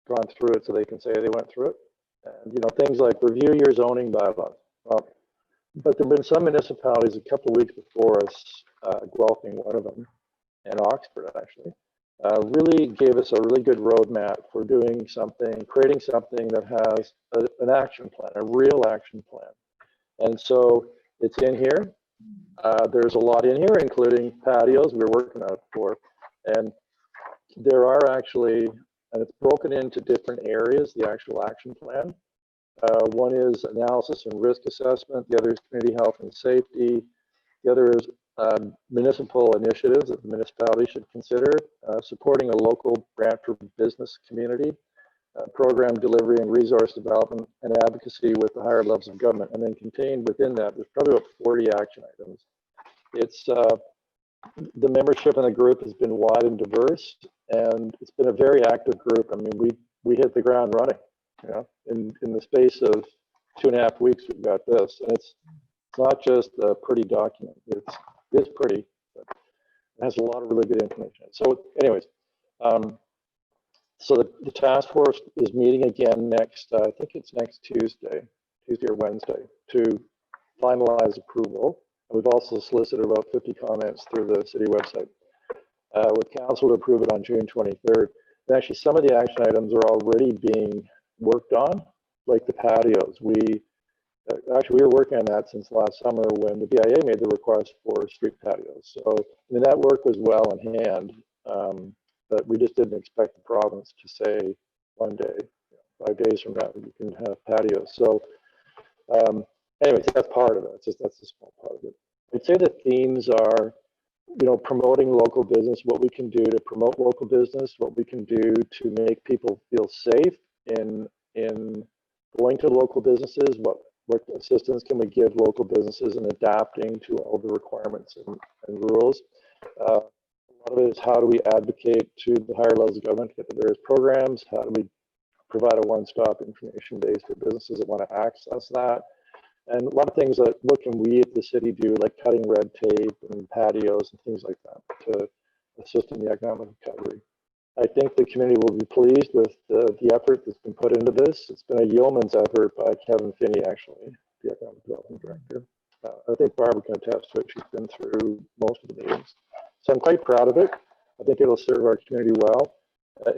gone through it so they can say they went through it. And you know, things like review your zoning bylaws. But there have been some municipalities a couple of weeks before us, Guelph being one of them, and Oxford actually, really gave us a really good roadmap for doing something, creating something that has an action plan, a real action plan. And so it's in here. There's a lot in here, including patios we're working on for. And there are actually, and it's broken into different areas, the actual action plan. One is analysis and risk assessment. The other is community health and safety. The other is municipal initiatives that the municipality should consider, supporting a local Brantford business community, program delivery and resource development and advocacy with the higher levels of government. And then contained within that, there's probably about 40 action items. It's the membership in the group has been wide and diverse, and it's been a very active group. I mean, we hit the ground running. You know, in the space of 2.5 weeks, we've got this, and it's not just a pretty document. It's pretty, but it has a lot of really good information. So, anyways, so the task force is meeting again next. I think it's next Tuesday or Wednesday, to finalize approval. And we've also solicited about 50 comments through the city website, with council to approve it on June 23rd. And actually, some of the action items are already being worked on, like the patios. We were working on that since last summer when the BIA made the request for street patios. So I mean, that work was well in hand, but we just didn't expect the province to say one day, 5 days from now, you can have patios. So anyways, that's part of it. That's a small part of it. I'd say the themes are, you know, promoting local business, what we can do to promote local business, what we can do to make people feel safe in going to local businesses, what assistance can we give local businesses in adapting to all the requirements and rules. A lot of it is, how do we advocate to the higher levels of government to get the various programs? How do we provide a one-stop information base for businesses that want to access that? And a lot of things like, what can we at the city do, like cutting red tape and patios and things like that to assist in the economic recovery. I think the community will be pleased with the effort that's been put into this. It's been a yeoman's effort by Kevin Finney, actually, the Economic Development Director. I think Barbara can attest to it. She's been through most of the meetings. So I'm quite proud of it. I think it'll serve our community well,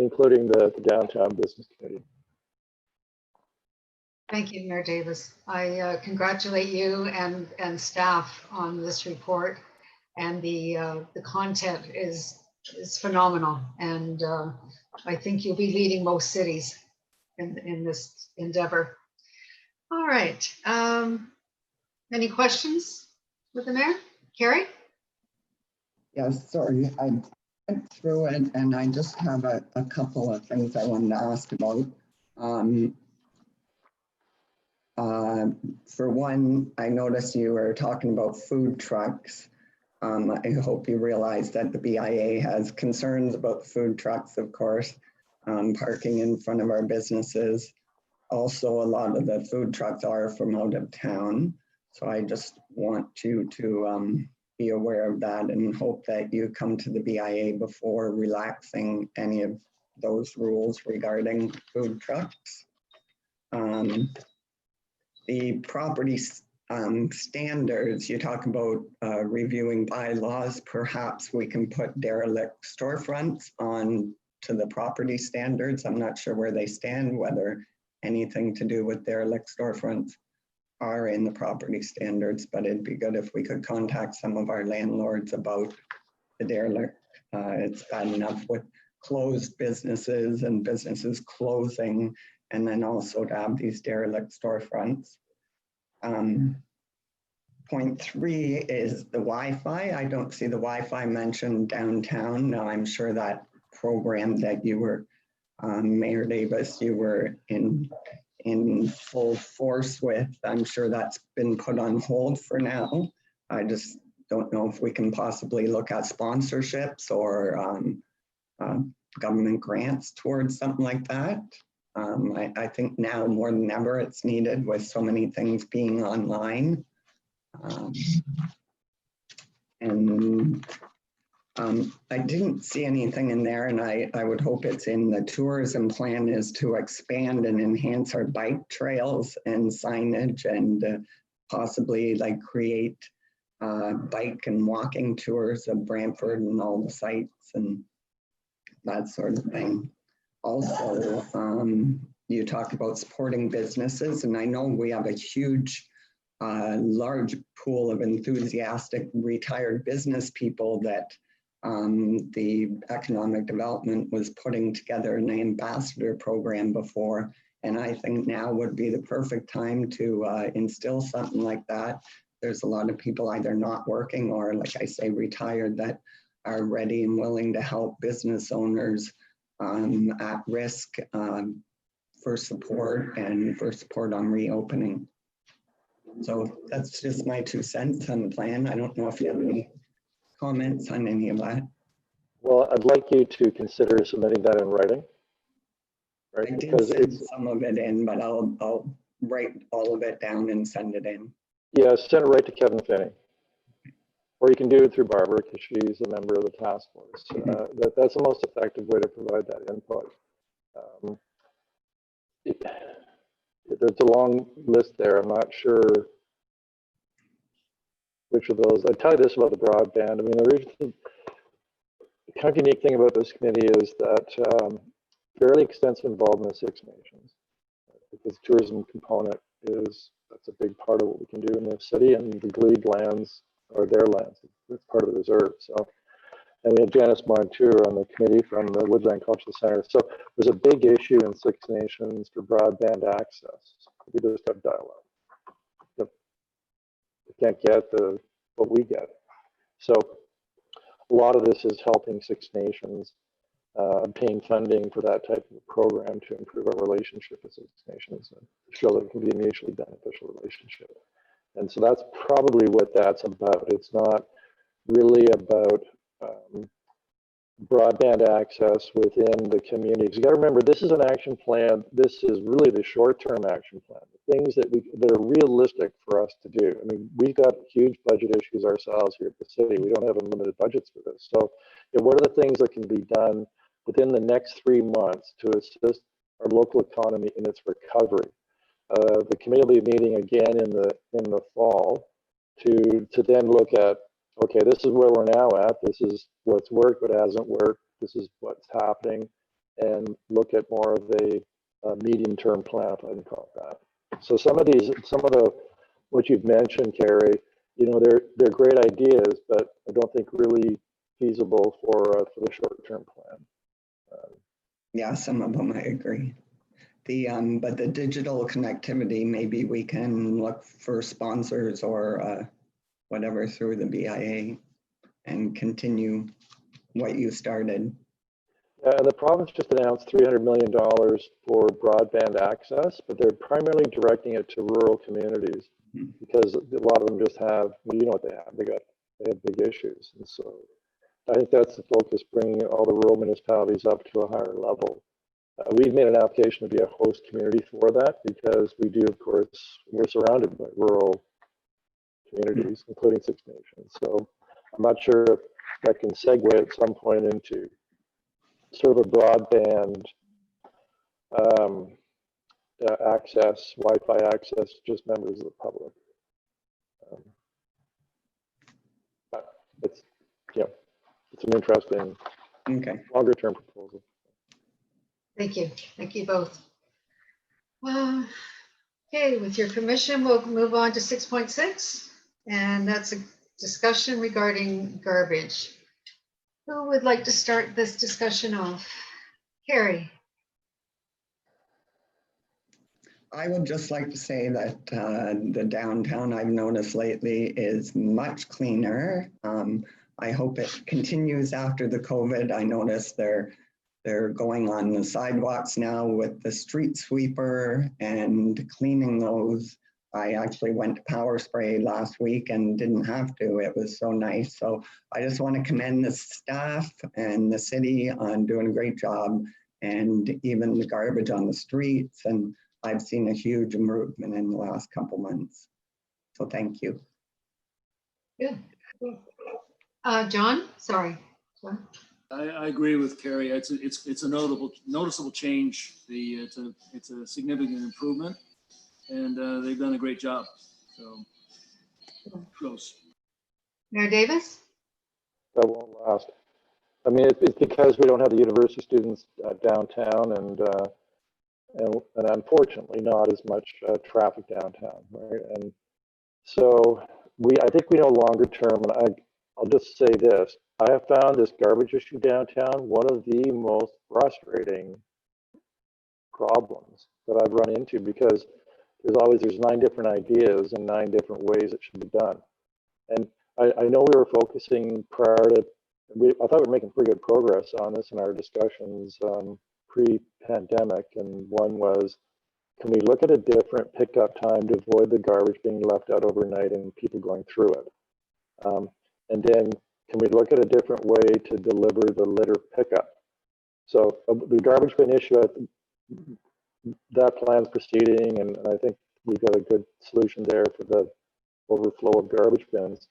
including the downtown business community. Thank you, Mayor Davis. I congratulate you and staff on this report, and the content is phenomenal, and I think you'll be leading most cities in this endeavor. All right. Any questions? with the mayor? Carrie? Yes, sorry, I went through it and I just have a couple of things I wanted to ask about. For one, I noticed you were talking about food trucks. I hope you realize that the BIA has concerns about food trucks, of course, parking in front of our businesses. Also, a lot of the food trucks are from out of town. So I just want you to be aware of that and hope that you come to the BIA before relaxing any of those rules regarding food trucks. The property standards, you talk about reviewing bylaws. Perhaps we can put derelict storefronts on to the property standards. I'm not sure where they stand, whether anything to do with derelict storefronts are in the property standards, but it'd be good if we could contact some of our landlords about the derelict. It's bad enough with closed businesses and businesses closing, and then also to have these derelict storefronts. Point 3 is the Wi-Fi. I don't see the Wi-Fi mentioned downtown. Now, I'm sure that program that you were, Mayor Davis, you were in full force with, I'm sure that's been put on hold for now. I just don't know if we can possibly look at sponsorships or government grants towards something like that. I think now more than ever it's needed with so many things being online. I didn't see anything in there, and I would hope it's in the tourism plan, is to expand and enhance our bike trails and signage, and possibly like create bike and walking tours of Brantford and all the sites and that sort of thing. Also, you talk about supporting businesses, and I know we have a huge, large pool of enthusiastic retired business people that the economic development was putting together an ambassador program before, and I think now would be the perfect time to instill something like that. There's a lot of people either not working or, like I say, retired, that are ready and willing to help business owners at risk for support and for support on reopening. So that's just my 2 cents on the plan. I don't know if you have any comments on any of that. Well, I'd like you to consider submitting that in writing. Right? I did send some of it in, but I'll write all of it down and send it in. Yeah, send it right to Kevin Finney. Or you can do it through Barbara because she's a member of the task force. That's the most effective way to provide that input. There's a long list there. I'm not sure which of those. I tell you this about the broadband. I mean, the kind of unique thing about this committee is that fairly extensive involvement in 6 Nations, because the tourism component that's a big part of what we can do in the city, and the Glebe lands are their lands. It's part of the reserve. So, and we have Janice Montour on the committee from the Woodland Cultural Center. So there's a big issue in 6 Nations for broadband access. We just have dial-up. You can't get what we get. So a lot of this is helping 6 Nations obtain funding for that type of program to improve our relationship with 6 Nations and show that it can be a mutually beneficial relationship. And so that's probably what that's about. It's not really about broadband access within the communities. You got to remember, this is an action plan. This is really the short-term action plan. The things that are realistic for us to do. I mean, we've got huge budget issues ourselves here at the city. We don't have unlimited budgets for this. So, what are the things that can be done within the next 3 months to assist our local economy in its recovery? The committee will be meeting again in the fall to then look at, okay, this is where we're now at. This is what's worked, what hasn't worked. This is what's happening, and look at more of a medium-term plan, if I can call it that. So some of what you've mentioned, Carrie, they're great ideas, but I don't think really feasible for the short-term plan. Yeah, some of them I agree. But the digital connectivity, maybe we can look for sponsors or whatever through the BIA and continue what you started. The province just announced $300 million for broadband access, but they're primarily directing it to rural communities because a lot of them just have, well, you know what they have. They have big issues. And so I think that's the focus, bringing all the rural municipalities up to a higher level. We've made an application to be a host community for that because we do, of course, we're surrounded by rural communities, including Six Nations. So I'm not sure if that can segue at some point into sort of a broadband access, Wi-Fi access, just members of the public. But it's, yeah, it's an interesting longer term proposal. Thank you both. Okay, with your permission, we'll move on to 6.6, and that's a discussion regarding garbage. Who would like to start this discussion off? Carrie. I would just like to say that the downtown I've noticed lately is much cleaner. I hope it continues after the COVID. I noticed they're going on the sidewalks now with the street sweeper and cleaning those. I actually went to Power Spray last week and didn't have to. It was so nice. So I just want to commend the staff and the city on doing a great job, and even the garbage on the streets. And I've seen a huge improvement in the last couple months. So thank you. Good. John, sorry. John? I agree with Carrie. It's a noticeable change. It's a significant improvement, and they've done a great job. So close. Mayor Davis? That won't last. I mean, it's because we don't have the university students downtown, and unfortunately not as much traffic downtown, right? And so I think we know longer term, and I'll just say this. I have found this garbage issue downtown one of the most frustrating problems that I've run into, because there's 9 different ideas and 9 different ways it should be done. And I know we were focusing prior to, I thought we were making pretty good progress on this in our discussions pre-pandemic. And one was, can we look at a different pickup time to avoid the garbage being left out overnight and people going through it? And then can we look at a different way to deliver the litter pickup? So the garbage bin issue, that plan's proceeding, and I think we've got a good solution there for the overflow of garbage bins.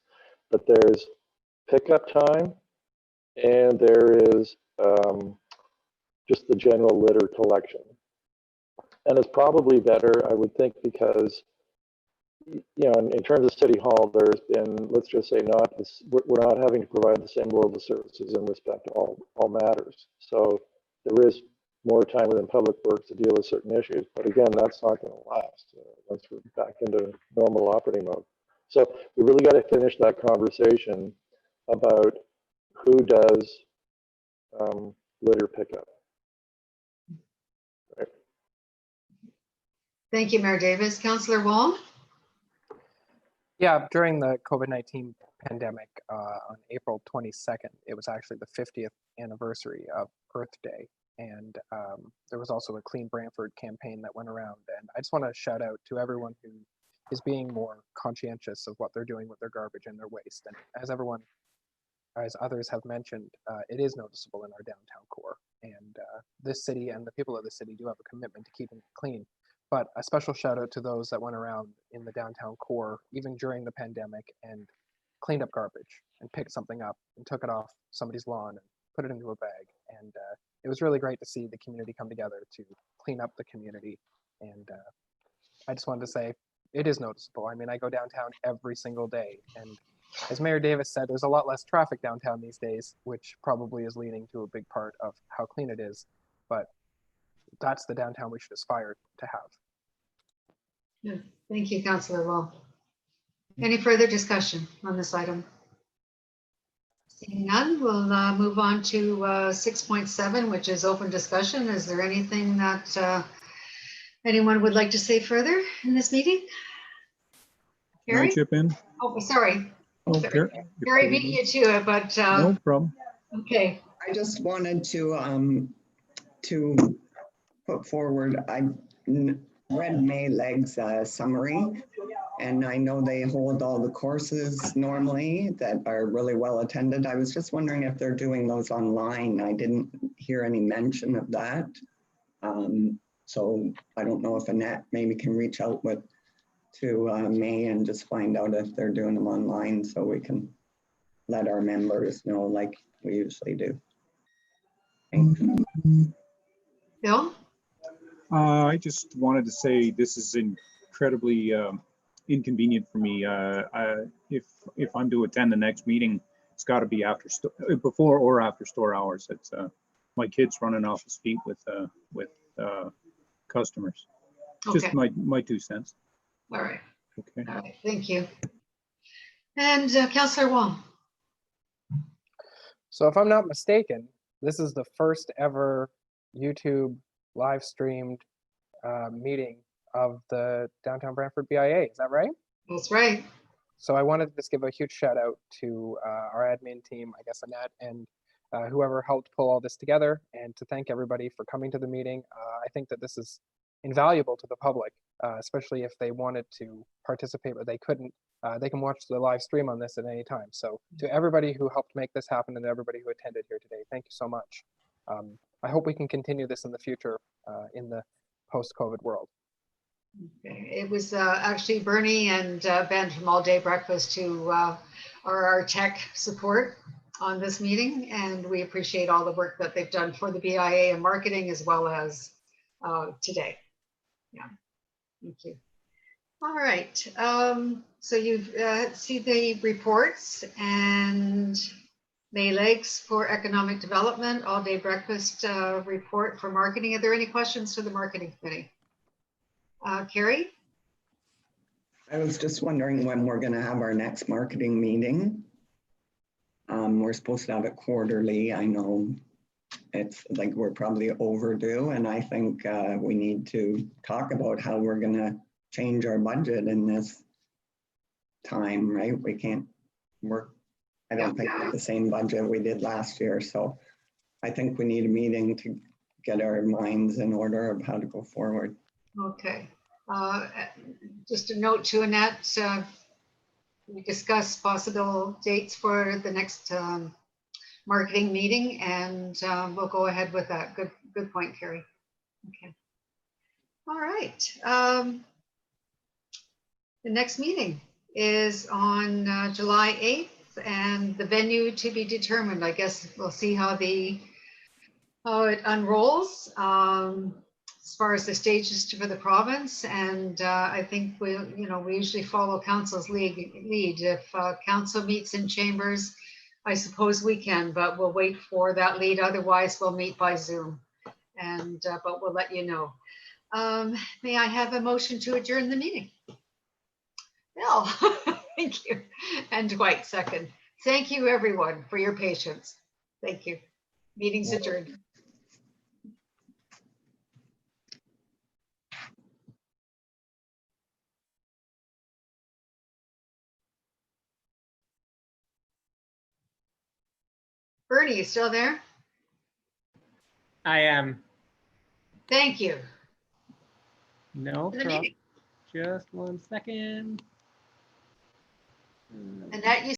But there's pickup time, and there is just the general litter collection. And it's probably better, I would think, because in terms of City Hall, there's been, let's just say, we're not having to provide the same level of services in respect to all matters. So there is more time within Public Works to deal with certain issues. But again, that's not going to last once we're back into normal operating mode. So we really got to finish that conversation about who does litter pickup. Right. Thank you, Mayor Davis. Councillor Wall? Yeah, during the COVID-19 pandemic on April 22nd, it was actually the 50th anniversary of Earth Day. And there was also a Clean Brantford campaign that went around. And I just want to shout out to everyone who is being more conscientious of what they're doing with their garbage and their waste. And as others have mentioned, it is noticeable in our downtown core. And this city and the people of the city do have a commitment to keeping it clean. But a special shout out to those that went around in the downtown core, even during the pandemic, and cleaned up garbage and picked something up and took it off somebody's lawn and put it into a bag. And it was really great to see the community come together to clean up the community. And I just wanted to say, it is noticeable. I mean, I go downtown every single day. And as Mayor Davis said, there's a lot less traffic downtown these days, which probably is leading to a big part of how clean it is. But that's the downtown we should aspire to have. Yeah, thank you, Councillor Wall. Any further discussion on this item? Seeing none, we'll move on to 6.7, which is open discussion. Is there anything that anyone would like to say further in this meeting? Can I chip in? Oh, sorry. Oh, Gary Carrie, beat you to it, but no problem. okay. I just wanted to put forward, I read May Leg's summary, and I know they hold all the courses normally that are really well attended. I was just wondering if they're doing those online. I didn't hear any mention of that. So I don't know if Annette maybe can reach out to May and just find out if they're doing them online so we can let our members know like we usually do. Bill? I just wanted to say this is incredibly inconvenient for me. If I'm to attend the next meeting, it's got to be before or after store hours. It's my kids running off the street with customers. Okay. Just my 2 cents. All right. Okay. All right. Thank you. And Councillor Wong. So if I'm not mistaken, this is the first ever YouTube live streamed meeting of the Downtown Brantford BIA. Is that right? That's right. So I wanted to just give a huge shout out to our admin team, I guess Annette, and whoever helped pull all this together, and to thank everybody for coming to the meeting. I think that this is invaluable to the public, especially if they wanted to participate but they couldn't. They can watch the live stream on this at any time. So to everybody who helped make this happen and everybody who attended here today, thank you so much. I hope we can continue this in the future in the post-COVID world. Okay. It was actually Bernie and Ben from All Day Breakfast who are our tech support on this meeting, and we appreciate all the work that they've done for the BIA and marketing as well as today. Yeah, thank you. All right, so you've see the reports and May Legs for Economic Development, All Day Breakfast report for marketing. Are there any questions for the marketing committee? Carrie? I was just wondering when we're going to have our next marketing meeting. We're supposed to have it quarterly. I know it's like we're probably overdue, and I think we need to talk about how we're going to change our budget in this time, right? We can't work, I don't think, with the same budget we did last year. So I think we need a meeting to get our minds in order of how to go forward. Okay. Just a note to Annette, we discussed possible dates for the next marketing meeting, and we'll go ahead with that. Good point, Carrie. Okay. All right. The next meeting is on July 8th, and the venue to be determined. I guess we'll see how it unrolls as far as the stages for the province. And I think we usually follow council's lead. If council meets in chambers, I suppose we can, but we'll wait for that lead. Otherwise, we'll meet by Zoom. And but we'll let you know. May I have a motion to adjourn the meeting? Bill, thank you. And Dwight, second. Thank you, everyone, for your patience. Thank you. Meeting's adjourned. Bernie, you still there? I am. Thank you. No problem. Just 1 second. And that you